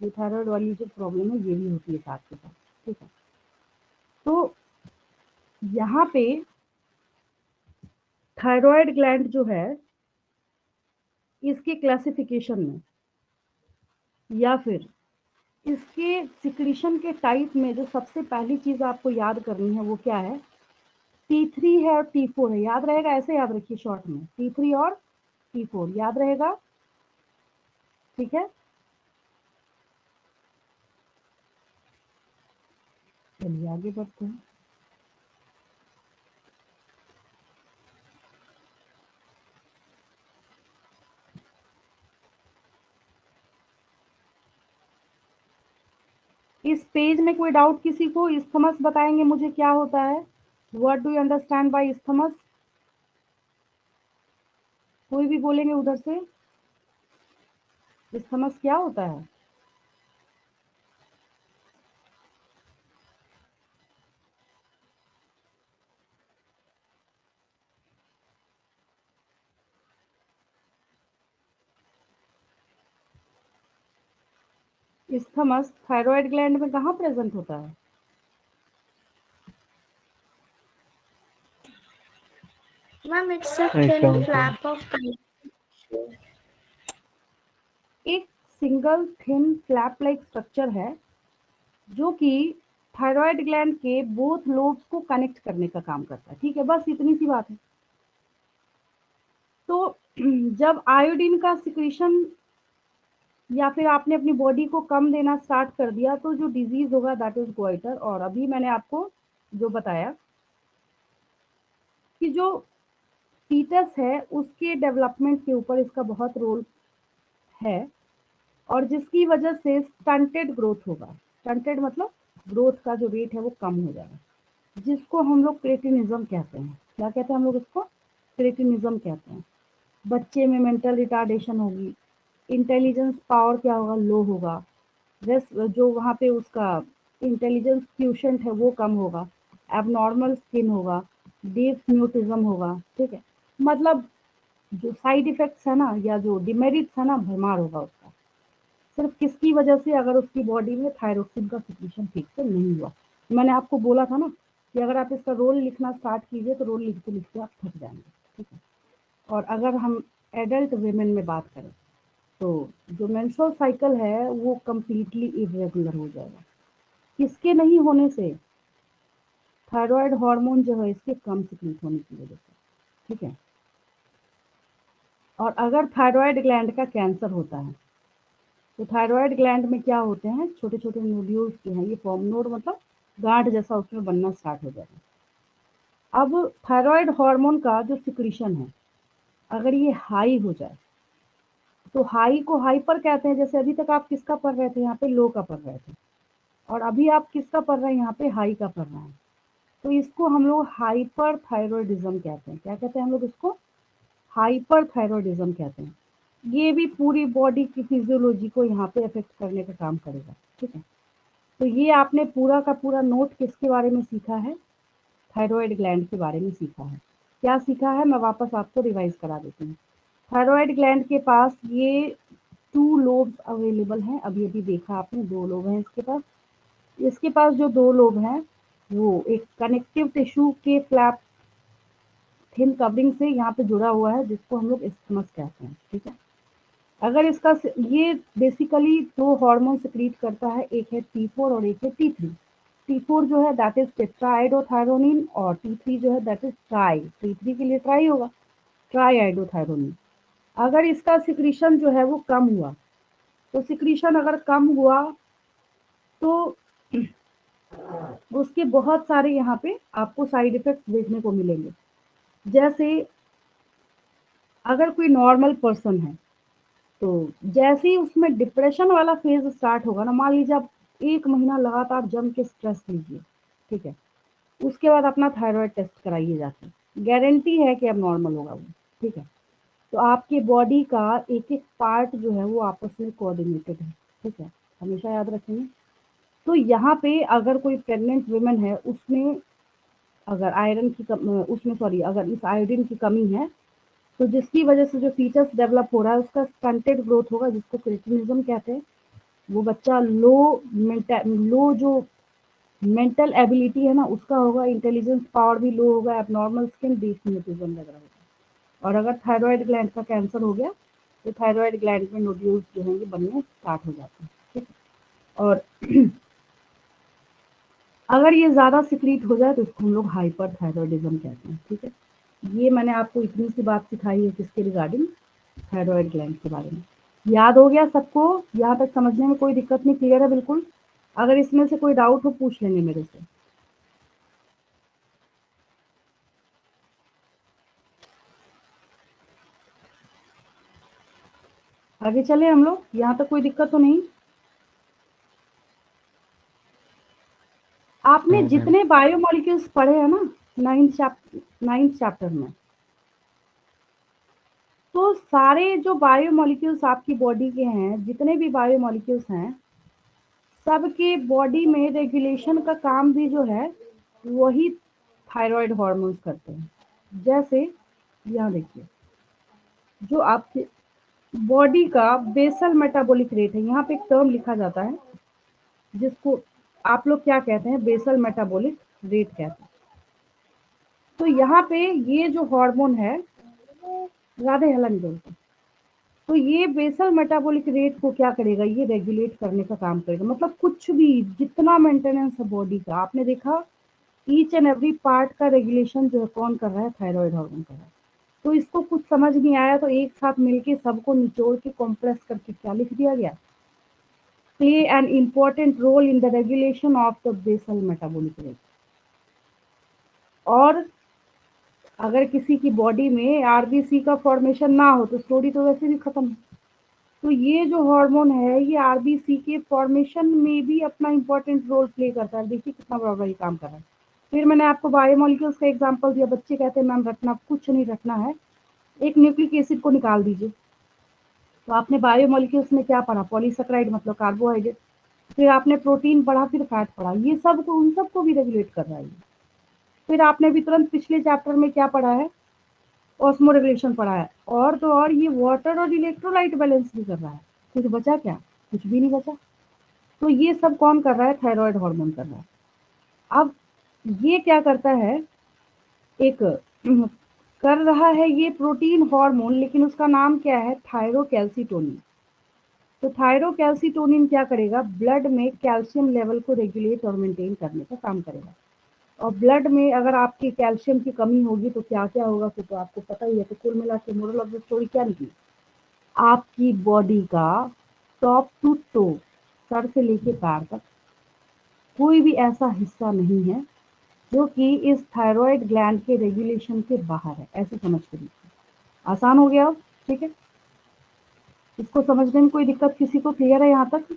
ये थायराइड वाली जो प्रॉब्लम है ये भी होती है साथ के साथ। ठीक है, तो यहाँ पे थायराइड ग्लैंड जो है इसके क्लासिफिकेशन में या फिर इसके सिक्रीशन के टाइप में जो सबसे पहली चीज़ आपको याद करनी है वो क्या है, T3 है और T4 है। याद रहेगा, ऐसे याद रखिए शॉर्ट में, T3 और T4 याद रहेगा। ठीक है, चलिए आगे बढ़ते हैं। इस पेज में कोई डाउट किसी को? इस्थमस बताएंगे मुझे क्या होता है? What do you understand by isthmus? कोई भी बोलेंगे उधर से? इस्थमस क्या होता है? इस्थमस थायराइड ग्लैंड में कहाँ प्रेजेंट होता है? Ma'am, it's a thin flap of एक single thin flap like structure है जो कि थायराइड ग्लैंड के बोथ लोब्स को कनेक्ट करने का काम करता है। ठीक है, बस इतनी सी बात है। तो जब आयोडीन का सिक्रीशन या फिर आपने अपनी बॉडी को कम देना स्टार्ट कर दिया तो जो डिजीज होगा दैट इज गोइटर। और अभी मैंने आपको जो बताया कि जो फीटस है उसके डेवलपमेंट के ऊपर इसका बहुत रोल है और जिसकी वजह से स्टंटेड ग्रोथ होगा। स्टंटेड मतलब ग्रोथ का जो रेट है वो कम हो जाएगा, जिसको हम लोग क्रेटिनिज्म कहते हैं। क्या कहते हैं हम लोग इसको? क्रेटिनिज्म कहते हैं। बच्चे में मेंटल रिटार्डेशन होगी, इंटेलिजेंस पावर क्या होगा? लो होगा, जो वहाँ पे उसका इंटेलिजेंस क्यूशेंट है वो कम होगा, एबनॉर्मल स्किन होगा, डीप म्यूटिज्म होगा। ठीक है, मतलब जो साइड इफेक्ट्स है ना या जो डिमेरिट्स है ना, भरमार होगा उसका। सिर्फ किसकी वजह से? अगर उसकी बॉडी में थायरोक्सिन का सिक्रीशन ठीक से नहीं हुआ। मैंने आपको बोला था ना कि अगर आप इसका रोल लिखना स्टार्ट कीजिए तो रोल लिखते लिखते आप थक जाएंगे। ठीक है, और अगर हम एडल्ट वेमेन में बात करें तो जो मेंस्ट्रुअल साइकिल है वो कम्प्लीटली इरेगुलर हो जाएगा। किसके नहीं होने से? थायराइड हार्मोन जो है इसके कम सिक्रीट होने की वजह से। ठीक है, और अगर थायराइड ग्लैंड का कैंसर होता है तो थायराइड ग्लैंड में क्या होते हैं? छोटे छोटे नोड्यूल्स जो हैं ये फॉर्म, नोड मतलब गांठ जैसा उसमें बनना स्टार्ट हो जाएगा। अब थायराइड हार्मोन का जो सिक्रीशन है अगर ये हाई हो जाए तो हाई को हाइपर कहते हैं। जैसे अभी तक आप किसका पढ़ रहे थे? यहाँ पे लो का पढ़ रहे थे, और अभी आप किसका पढ़ रहे हैं? यहाँ पे हाई का पढ़ रहे हैं। तो इसको हम लोग हाइपर थायरॉयडिज्म कहते हैं। क्या कहते हैं हम लोग इसको? हाइपर थायरॉयडिज्म कहते हैं। ये भी पूरी बॉडी की फिजियोलॉजी को यहाँ पे अफेक्ट करने का काम करेगा। ठीक है, तो ये आपने पूरा का पूरा नोट किसके बारे में सीखा है? थायराइड ग्लैंड के बारे में सीखा है। क्या सीखा है मैं वापस आपको रिवाइज करा देती हूँ। थायराइड ग्लैंड के पास ये 2 लोब्स अवेलेबल हैं। अभी अभी देखा आपने, 2 लोब हैं इसके पास। इसके पास जो 2 लोब हैं वो एक कनेक्टिव टिश्यू के फ्लैप थिन कवरिंग से यहाँ पे जुड़ा हुआ है जिसको हम लोग इस्थमस कहते हैं। ठीक है, अगर इसका ये बेसिकली 2 हार्मोन सिक्रीट करता है, एक है T4 और एक है T3। T4 जो है दैट इज टेट्राआइडोथायरोनिन और T3 जो है दैट इज ट्राई। T3 के लिए ट्राई होगा, ट्राईआइडोथायरोनिन। अगर इसका सिक्रीशन जो है वो कम हुआ तो सिक्रीशन अगर कम हुआ तो उसके बहुत सारे यहाँ पे आपको साइड इफेक्ट्स देखने को मिलेंगे। जैसे अगर कोई नॉर्मल पर्सन है तो जैसे ही उसमें डिप्रेशन वाला फेज स्टार्ट होगा ना, मान लीजिए आप 1 महीना लगातार जम के स्ट्रेस लीजिए, ठीक है, उसके बाद अपना थायराइड टेस्ट कराइए जाके, गारंटी है कि अब नॉर्मल होगा वो। ठीक है, तो आपके बॉडी का एक एक पार्ट जो है वो आपस में कोऑर्डिनेटेड है। ठीक है, हमेशा याद रखेंगे। तो यहाँ पे अगर कोई प्रेग्नेंट वुमेन है उसमें अगर आयरन की उसमें सॉरी अगर इस आयोडीन की कमी है तो जिसकी वजह से जो फीटस डेवलप हो रहा है उसका स्टंटेड ग्रोथ होगा, जिसको क्रेटिनिज्म कहते हैं। वो बच्चा लो जो मेंटल एबिलिटी है ना उसका होगा, इंटेलिजेंस पावर भी लो होगा, एबनॉर्मल स्किन, डिसम्यूटिज्म वगैरह होगा। और अगर थायराइड ग्लैंड का कैंसर हो गया तो थायराइड ग्लैंड में नोड्यूल्स जो हैं ये बनने स्टार्ट हो जाते हैं। ठीक है, और अगर ये ज़्यादा सिक्रीट हो जाए तो इसको हम लोग हाइपर थायरॉयडिज्म कहते हैं। ठीक है, ये मैंने आपको इतनी सी बात सिखाई है किसके रिगार्डिंग? थायराइड ग्लैंड के बारे में। याद हो गया सबको? यहाँ तक समझने में कोई दिक्कत नहीं? क्लियर है बिल्कुल? अगर इसमें से कोई डाउट हो पूछ लेंगे मेरे से। आगे चले हम लोग, यहाँ तक कोई दिक्कत तो नहीं? आपने नो मैम। जितने बायोमोलिक्यूल्स पढ़े हैं ना 9th चैप्टर में, तो सारे जो बायोमोलिक्यूल्स आपकी बॉडी के हैं, जितने भी बायोमोलिक्यूल्स हैं, सबके बॉडी में रेगुलेशन का काम भी जो है वही थायराइड हार्मोन्स करते हैं। जैसे यहाँ देखिए, जो आपके बॉडी का बेसल मेटाबॉलिक रेट है, यहाँ पे एक टर्म लिखा जाता है जिसको आप लोग क्या कहते हैं, बेसल मेटाबॉलिक रेट कहते हैं। तो यहाँ पे ये जो हार्मोन है, राधे हलन बोलते हैं, तो ये बेसल मेटाबॉलिक रेट को क्या करेगा, ये रेगुलेट करने का काम करेगा। मतलब कुछ भी जितना मेंटेनेंस है बॉडी का, आपने देखा ईच एंड एवरी पार्ट का रेगुलेशन जो है कौन कर रहा है, थायराइड हार्मोन कर रहा है। तो इसको कुछ समझ नहीं आया तो एक साथ मिलके सबको निचोड़ के कॉम्प्रेस करके क्या लिख दिया गया, play an important role in the regulation of the basal metabolic rate. और अगर किसी की बॉडी में आरबीसी का फॉर्मेशन ना हो तो स्टोरी तो वैसे भी खत्म है। तो ये जो हार्मोन है ये आरबीसी के फॉर्मेशन में भी अपना इंपॉर्टेंट रोल प्ले करता है। देखिए कितना बड़ा ये काम कर रहा है। फिर मैंने आपको बायोमोलिक्यूल्स का एग्जांपल दिया, बच्चे कहते हैं मैम रटना कुछ नहीं रटना है, एक न्यूक्लिक एसिड को निकाल दीजिए। तो आपने बायोमोलिक्यूल्स में क्या पढ़ा, पॉलीसेकेराइड मतलब कार्बोहाइड्रेट, फिर आपने प्रोटीन पढ़ा, फिर फैट पढ़ा, ये सब को उन सबको भी रेगुलेट कर रहा है। फिर आपने भी तुरंत पिछले चैप्टर में क्या पढ़ा है, ऑस्मो रेगुलेशन पढ़ा है। और तो और ये वाटर और इलेक्ट्रोलाइट बैलेंस भी कर रहा है। कुछ बचा क्या, कुछ भी नहीं बचा। तो ये सब कौन कर रहा है, थायराइड हार्मोन कर रहा है। अब ये क्या करता है, एक कर रहा है ये प्रोटीन हार्मोन, लेकिन उसका नाम क्या है, थायरोकैल्सिटोनिन। तो थायरोकैल्सिटोनिन क्या करेगा, ब्लड में कैल्शियम लेवल को रेगुलेट और मेंटेन करने का काम करेगा। और ब्लड में अगर आपकी कैल्शियम की कमी होगी तो क्या क्या होगा, फिर तो आपको पता ही है। तो कुल मिला के मोरल ऑफ द स्टोरी क्या निकली, आपकी बॉडी का टॉप टू टो, सर से लेके पैर तक कोई भी ऐसा हिस्सा नहीं है जो कि इस थायराइड ग्लैंड के रेगुलेशन के बाहर है। ऐसे समझ के देखिए, आसान हो गया अब, ठीक है। इसको समझने में कोई दिक्कत किसी को, क्लियर है यहाँ तक,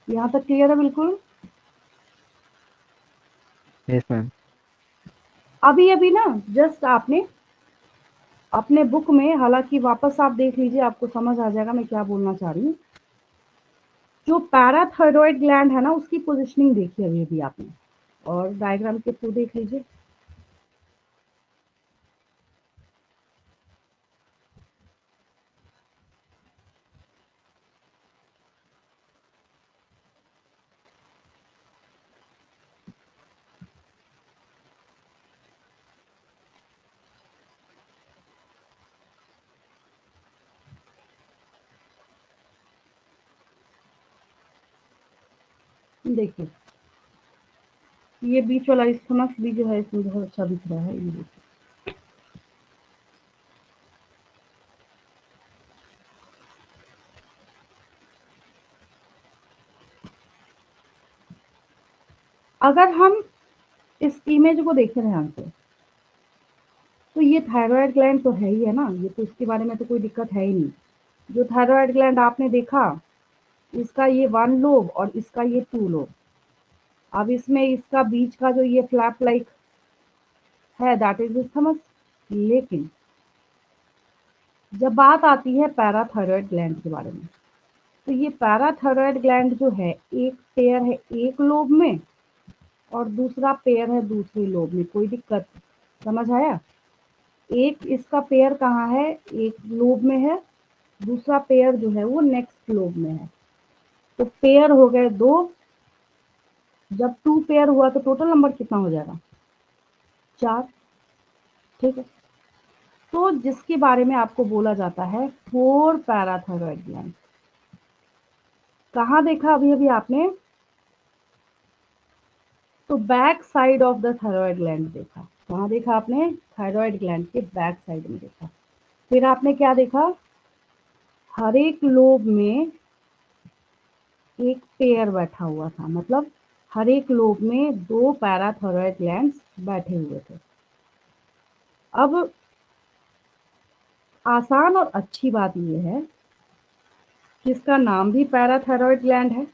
यहाँ तक क्लियर है बिल्कुल। Yes ma'am. अभी अभी ना जस्ट आपने अपने बुक में, हालांकि वापस आप देख लीजिए, आपको समझ आ जाएगा मैं क्या बोलना चाह रही हूँ। जो पैराथायरॉयड ग्लैंड है ना, उसकी पोजिशनिंग देखी अभी अभी आपने, और डायग्राम के थ्रू देख लीजिए। देखिए ये बीच वाला स्टमक भी जो है इसमें बहुत अच्छा दिख रहा है, ये देखिए। अगर हम इस इमेज को देखें ध्यान से, तो ये थायराइड ग्लैंड तो है ही है ना, ये तो इसके बारे में तो कोई दिक्कत है ही नहीं। जो थायराइड ग्लैंड आपने देखा, इसका ये 1 लोब और इसका ये 2 लोब। अब इसमें इसका बीच का जो ये फ्लैप लाइक है, दैट इज इस्थमस। लेकिन जब बात आती है पैराथायरॉयड ग्लैंड के बारे में, तो ये पैराथायरॉयड ग्लैंड जो है, एक पेयर है एक लोब में और दूसरा पेयर है दूसरे लोब में। कोई दिक्कत, समझ आया? एक इसका पेयर कहाँ है, एक लोब में है, दूसरा पेयर जो है वो नेक्स्ट लोब में है। तो पेयर हो गए 2, जब 2 पेयर हुआ तो टोटल नंबर कितना हो जाएगा, 4, ठीक है। तो जिसके बारे में आपको बोला जाता है 4 पैराथायरॉयड ग्लैंड। कहाँ देखा अभी अभी आपने, तो back side of the thyroid gland देखा। कहाँ देखा आपने, थायराइड ग्लैंड के बैक साइड में देखा। फिर आपने क्या देखा, हर एक लोब में एक पेयर बैठा हुआ था, मतलब हर एक लोब में 2 पैराथायरॉयड ग्लैंड्स बैठे हुए थे। अब आसान और अच्छी बात ये है कि इसका नाम भी पैराथायरॉयड ग्लैंड है।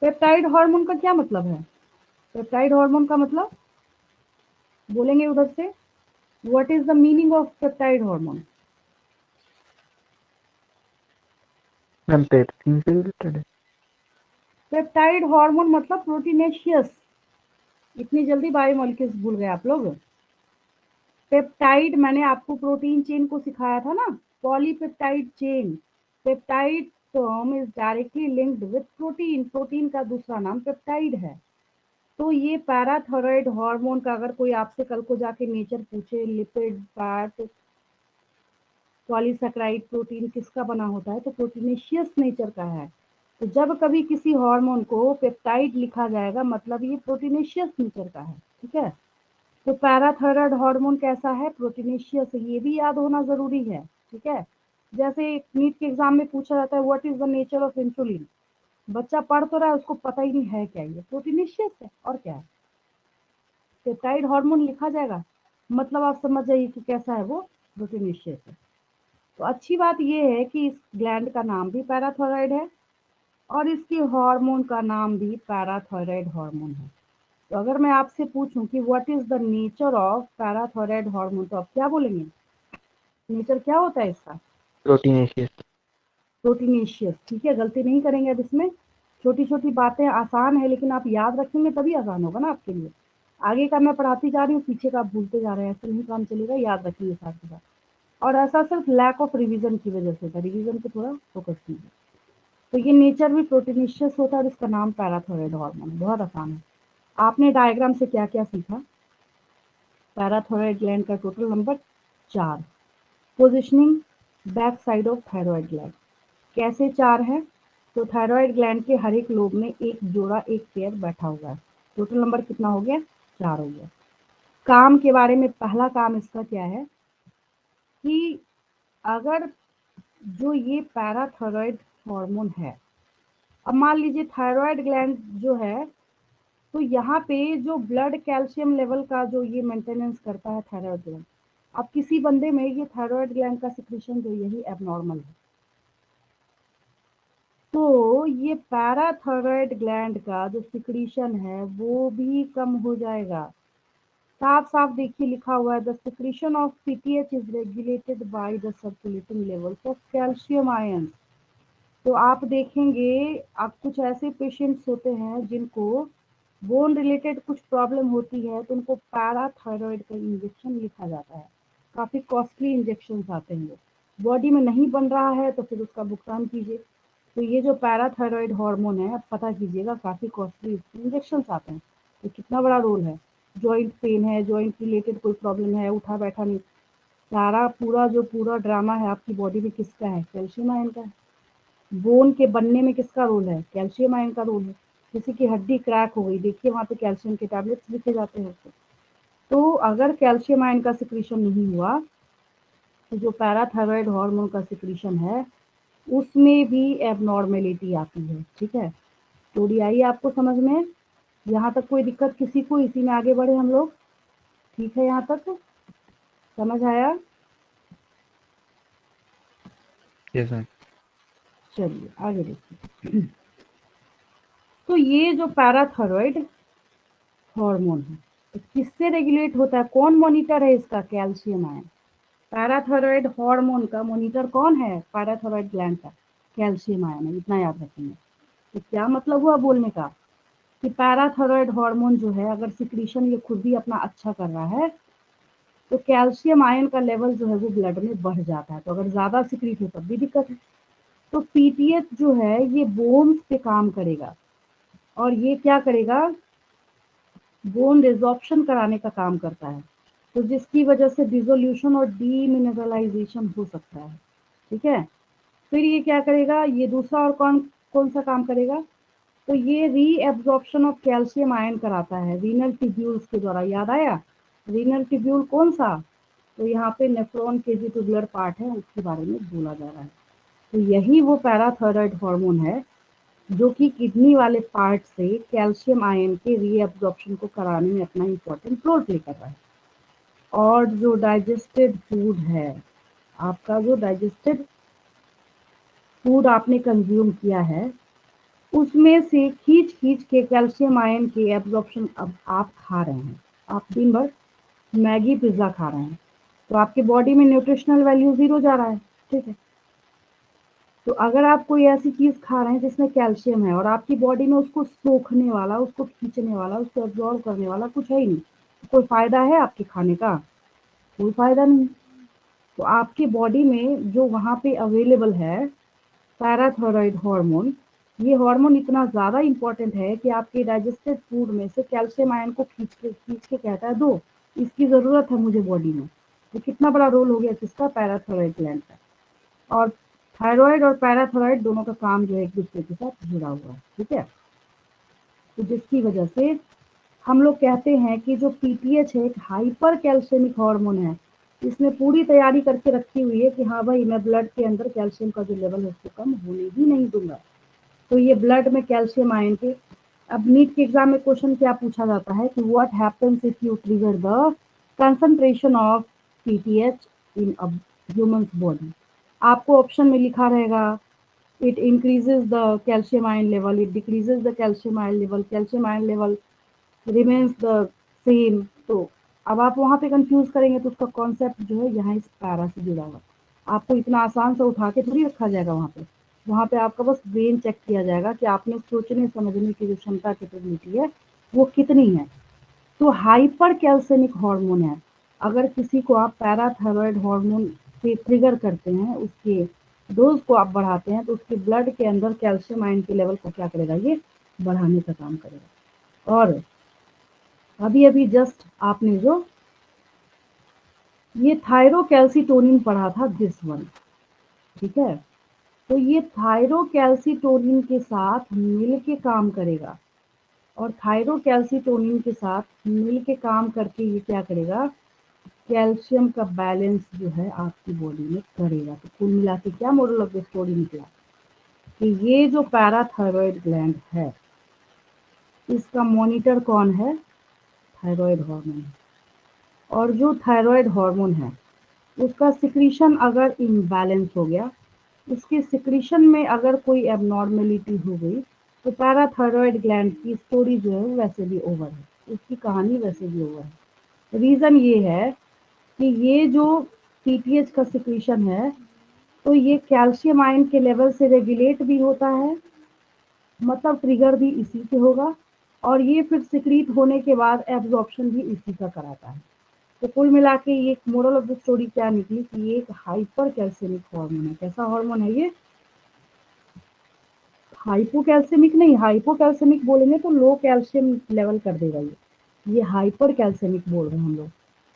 पेप्टाइड हार्मोन का क्या मतलब है? पेप्टाइड हार्मोन का मतलब बोलेंगे उधर से, what is the meaning of peptide hormone? Ma'am pepsin से रिलेटेड है। पेप्टाइड हार्मोन मतलब प्रोटीनेशियस। इतनी जल्दी बायोमोलिक्यूल्स भूल गए आप लोग? पेप्टाइड मैंने आपको प्रोटीन चेन को सिखाया था ना, polypeptide chain. Peptide term is directly linked with protein. Protein का दूसरा नाम पेप्टाइड है। तो ये पैराथायरॉयड हार्मोन का अगर कोई आपसे कल को जाके नेचर पूछे, लिपिड, फैट, पॉलीसैकेराइड, प्रोटीन किसका बना होता है, तो प्रोटीनेशियस नेचर का है। तो जब कभी किसी हार्मोन को पेप्टाइड लिखा जाएगा मतलब ये प्रोटीनेशियस नेचर का है। ठीक है, तो पैराथायरॉयड हार्मोन कैसा है? प्रोटीनेशियस। ये भी याद होना जरूरी है। ठीक है, जैसे नीट के एग्जाम में पूछा जाता है what is the nature of insulin, बच्चा पढ़ तो रहा है, उसको पता ही नहीं है क्या ये प्रोटीनेशियस है और क्या है। पेप्टाइड हार्मोन लिखा जाएगा मतलब आप समझ जाइए कि कैसा है वो, प्रोटीनेशियस है। तो अच्छी बात ये है कि इस ग्लैंड का नाम भी पैराथायरॉयड है और इसकी हार्मोन का नाम भी पैराथायरॉयड हार्मोन है। तो अगर मैं आपसे पूछूं कि what is the nature of parathyroid hormone, तो आप क्या बोलेंगे? नेचर क्या होता है इसका? प्रोटीनेशियस। प्रोटीनेशियस। ठीक है, गलती नहीं करेंगे। अब इसमें छोटी छोटी बातें आसान है लेकिन आप याद रखेंगे तभी आसान होगा ना आपके लिए। आगे का मैं पढ़ाती जा रही हूँ, पीछे का आप भूलते जा रहे हैं, ऐसे नहीं काम चलेगा। याद रखेंगे साथ के साथ, और ऐसा सिर्फ लैक ऑफ रिवीजन की वजह से था। रिवीजन पे थोड़ा फोकस कीजिए। तो ये नेचर भी प्रोटीनेशियस होता है और इसका नाम पैराथायरॉयड हार्मोन है। बहुत आसान है। आपने डायग्राम से क्या क्या सीखा? पैराथायरॉयड ग्लैंड का total number 4। Positioning back side of thyroid gland कैसे 4 है? तो थायरॉयड ग्लैंड के हर एक लोब में एक जोड़ा, एक पेयर बैठा हुआ है। टोटल नंबर कितना हो गया? 4 हो गया। काम के बारे में पहला काम इसका क्या है कि अगर जो ये पैराथायरॉयड हार्मोन है, अब मान लीजिए थायरॉयड ग्लैंड जो है, तो यहाँ पे जो ब्लड कैल्शियम लेवल का जो ये मेंटेनेंस करता है थायरॉयड ग्लैंड, अब किसी बंदे में ये थायरॉयड ग्लैंड का सिक्रीशन जो यही एबनॉर्मल है, तो ये पैराथायरॉयड ग्लैंड का जो सिक्रीशन है वो भी कम हो जाएगा। साफ साफ देखिए लिखा हुआ है, the secretion of PTH is regulated by the circulating levels of calcium ion. तो आप देखेंगे, आप कुछ ऐसे पेशेंट्स होते हैं जिनको बोन रिलेटेड कुछ प्रॉब्लम होती है तो उनको पैराथायरॉयड का इंजेक्शन लिखा जाता है। काफ़ी कॉस्टली इंजेक्शन आते हैं, वो बॉडी में नहीं बन रहा है तो फिर उसका भुगतान कीजिए। तो ये जो पैराथायरॉयड हार्मोन है, पता कीजिएगा, काफ़ी कॉस्टली इंजेक्शन आते हैं। तो कितना बड़ा रोल है, जॉइंट पेन है, जॉइंट रिलेटेड कोई प्रॉब्लम है, उठा बैठा नहीं, सारा पूरा ड्रामा है आपकी बॉडी में किसका है? कैल्शियम आयन का है। बोन के बनने में किसका रोल है? कैल्शियम आयन का रोल है। किसी की हड्डी क्रैक हो गई, देखिए वहाँ पे कैल्शियम के टैबलेट्स लिखे जाते हैं उसको। तो अगर कैल्शियम आयन का सिक्रीशन नहीं हुआ तो जो पैराथायरॉयड हार्मोन का सिक्रीशन है उसमें भी एबनॉर्मेलिटी आती है। ठीक है, स्टोरी आई आपको समझ में? यहाँ तक कोई दिक्कत किसी को? इसी में आगे बढ़े हम लोग। ठीक है, यहाँ तक समझ आया? Yes ma'am. चलिए आगे देखिए। तो ये जो पैराथायरॉयड हार्मोन है तो किससे रेगुलेट होता है? कौन मॉनिटर है इसका? Calcium ion. पैराथायरॉयड हार्मोन का मॉनिटर कौन है? पैराथायरॉयड ग्लैंड का कैल्शियम आयन है। इतना याद रखेंगे। तो क्या मतलब हुआ बोलने का कि पैराथायरॉयड हार्मोन जो है अगर सिक्रीशन ये खुद भी अपना अच्छा कर रहा है तो कैल्शियम आयन का लेवल जो है वो ब्लड में बढ़ जाता है। तो अगर ज्यादा सिक्रीट हो तब भी दिक्कत है। तो पीटीएच जो है ये बोन्स पे काम करेगा और ये क्या करेगा? बोन रिजॉर्प्शन कराने का काम करता है, तो जिसकी वजह से डिसोल्यूशन और डीमिनरलाइजेशन हो सकता है। ठीक है, फिर ये क्या करेगा? ये दूसरा और कौन कौन सा काम करेगा? तो ये रीएब्जॉर्प्शन ऑफ कैल्शियम आयन कराता है रीनल ट्यूब्यूल्स के द्वारा। याद आया? रीनल ट्यूब्यूल कौन सा? तो यहाँ पे नेफ्रॉन के जो ट्यूबुलर पार्ट है उसके बारे में बोला जा रहा है। तो यही वो पैराथायरॉयड हार्मोन है जो कि किडनी वाले पार्ट से कैल्शियम आयन के रीएब्जॉर्प्शन को कराने में अपना इंपॉर्टेंट रोल प्ले कर रहा है। और जो डाइजेस्टेड फूड है, आपका जो डाइजेस्टेड फूड आपने कंज्यूम किया है, उसमें से खींच खींच के कैल्शियम आयन के एब्जॉर्प्शन अब आप खा रहे हैं। आप दिन भर मैगी पिज्ज़ा खा रहे हैं, तो आपके बॉडी में न्यूट्रिशनल वैल्यू 0 जा रहा है, ठीक है। तो अगर आप कोई ऐसी चीज़ खा रहे हैं जिसमें कैल्शियम है और आपकी बॉडी में उसको सोखने वाला, उसको खींचने वाला, उसको एब्जॉर्ब करने वाला कुछ है ही नहीं, तो कोई फ़ायदा है आपके खाने का? कोई फ़ायदा नहीं। तो आपकी बॉडी में जो वहाँ पे अवेलेबल है पैराथायरॉयड हार्मोन, ये हार्मोन इतना ज़्यादा इम्पोर्टेंट है कि आपके डाइजेस्टेड फूड में से कैल्शियम आयन को खींच के कहता है दो, इसकी ज़रूरत है मुझे बॉडी में। तो कितना बड़ा रोल हो गया किसका? पैराथायरॉयड ग्लैंड का। और थायराइड और पैराथायरॉयड दोनों का काम जो है एक दूसरे के साथ जुड़ा हुआ है, ठीक है। तो जिसकी वजह से हम लोग कहते हैं कि जो पीटीएच है एक हाइपर कैल्शियमिक हार्मोन है, इसने पूरी तैयारी करके रखी हुई है कि हाँ भाई मैं ब्लड के अंदर कैल्शियम का जो लेवल है उसको कम होने ही नहीं दूंगा। तो ये ब्लड में कैल्शियम आयन के, अब नीट के एग्जाम में क्वेश्चन क्या पूछा जाता है कि what happens if you trigger the concentration of PTH in a human body. आपको ऑप्शन में लिखा रहेगा it increases the calcium ion level, it decreases the calcium ion level remains the same। तो अब आप वहाँ पे कंफ्यूज करेंगे तो उसका कॉन्सेप्ट जो है यहाँ इस पैरा से जुड़ा हुआ। आपको इतना आसान से उठा के थोड़ी रखा जाएगा वहाँ पे आपका बस ब्रेन चेक किया जाएगा कि आपने सोचने समझने की जो क्षमता कैपेबिलिटी है वो कितनी है। तो हाइपर कैल्शियमिक हार्मोन है, अगर किसी को आप पैराथायरॉयड हार्मोन से ट्रिगर करते हैं, उसके डोज को आप बढ़ाते हैं, तो उसके ब्लड के अंदर कैल्शियम आयन के लेवल को क्या करेगा? ये बढ़ाने का काम करेगा। और अभी अभी जस्ट आपने जो ये थायरोकैल्सिटोनिन पढ़ा था, दिस वन, ठीक है। तो ये थायरोकैल्सिटोनिन के साथ मिल के काम करेगा और थायरोकैल्सिटोनिन के साथ मिल के काम करके ये क्या करेगा? कैल्शियम का बैलेंस जो है आपकी बॉडी में करेगा। तो कुल मिला के क्या मोरल ऑफ द स्टोरी निकला कि ये जो पैराथायरॉयड ग्लैंड है इसका मॉनिटर कौन है? Thyroid hormone. और जो थायरॉयड हार्मोन है उसका सिक्रीशन अगर इम्बैलेंस हो गया, उसके सिक्रीशन में अगर कोई एबनॉर्मेलिटी हो गई, तो पैराथायरॉयड ग्लैंड की स्टोरी जो है वैसे भी ओवर है, उसकी कहानी वैसे भी ओवर है। रीज़न ये है कि ये जो पीटीएच का सिक्रीशन है तो ये कैल्शियम आयन के लेवल से रेगुलेट भी होता है, मतलब ट्रिगर भी इसी से होगा, और ये फिर सिक्रीट होने के बाद एब्जॉर्प्शन भी इसी का कराता है। तो कुल मिला के ये मोरल ऑफ द स्टोरी क्या निकली कि ये एक हाइपर कैल्शियमिक हार्मोन है। कैसा हार्मोन है ये? हाइपोकैल्शियमिक नहीं, हाइपोकैल्शियमिक बोलेंगे तो लो कैल्शियम लेवल कर देगा ये हाइपर कैल्शियमिक बोल रहे हैं हम लोग,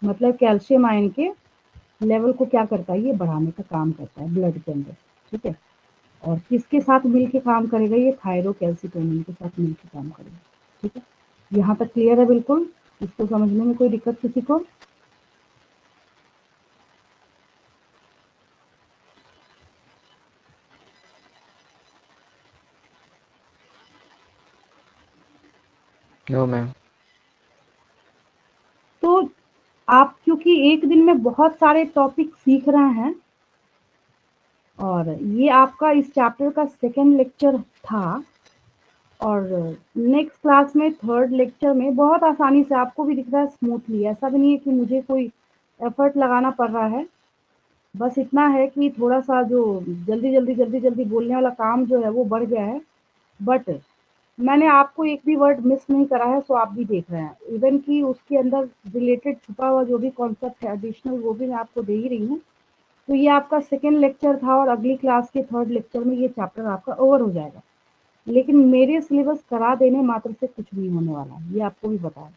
मतलब कैल्शियम आयन के लेवल को क्या करता है? ये बढ़ाने का काम करता है ब्लड के अंदर, ठीक है। और किसके साथ मिलके काम करेगा? ये थायरोकैल्सिटोनिन के साथ मिलके काम करेगा, ठीक है। यहाँ तक क्लियर है बिल्कुल? इसको समझने में कोई दिक्कत किसी को? No ma'am. तो आप क्योंकि एक दिन में बहुत सारे टॉपिक सीख रहे हैं और ये आपका इस चैप्टर का सेकेंड लेक्चर था, और नेक्स्ट क्लास में थर्ड लेक्चर में बहुत आसानी से आपको भी दिख रहा है स्मूथली, ऐसा भी नहीं है कि मुझे कोई एफर्ट लगाना पड़ रहा है। बस इतना है कि थोड़ा सा जो जल्दी बोलने वाला काम जो है वो बढ़ गया है, बट मैंने आपको एक भी वर्ड मिस नहीं करा है, सो आप भी देख रहे हैं। इवन कि उसके अंदर रिलेटेड छुपा हुआ जो भी कॉन्सेप्ट है एडिशनल वो भी मैं आपको दे ही रही हूँ। तो ये आपका सेकेंड लेक्चर था और अगली क्लास के थर्ड लेक्चर में ये चैप्टर आपका ओवर हो जाएगा। लेकिन मेरे सिलेबस करा देने मात्र से कुछ नहीं होने वाला है, ये आपको भी बताया।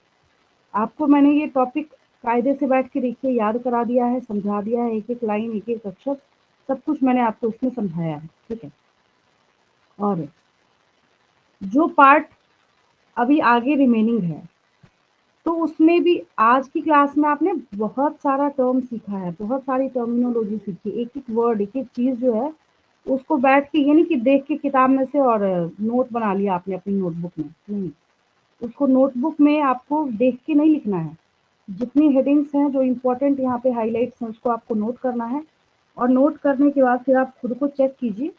आपको मैंने ये टॉपिक कायदे से बैठ के देखिए याद करा दिया है, समझा दिया है, एक एक लाइन एक एक अक्षर सब कुछ मैंने आपको उसमें समझाया है, ठीक है। और जो पार्ट अभी आगे रिमेनिंग है तो उसमें भी आज की क्लास में आपने बहुत सारा टर्म सीखा है, बहुत सारी टर्मिनोलॉजी सीखी, एक एक वर्ड एक एक चीज़ जो है उसको बैठ के, ये नहीं कि देख के किताब में से और नोट बना लिया आपने अपनी नोटबुक में, नहीं, उसको नोटबुक में आपको देख के नहीं लिखना है, जितनी हेडिंग्स हैं जो इम्पोर्टेंट यहाँ पे हाईलाइट्स हैं उसको आपको नोट करना है, और नोट करने के बाद फिर आप खुद को चेक कीजिए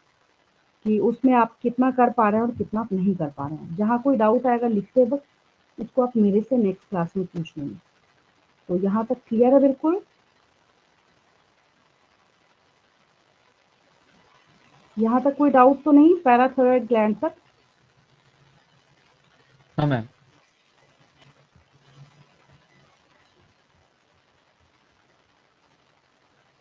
कि उसमें आप कितना कर पा रहे हैं और कितना आप नहीं कर पा रहे हैं। जहाँ कोई डाउट आएगा लिखते वक्त उसको आप मेरे से नेक्स्ट क्लास में पूछ लेंगे। तो यहाँ तक क्लियर है बिल्कुल? यहाँ तक कोई डाउट तो नहीं पैराथायरॉइड ग्लैंड तक? हाँ मैम।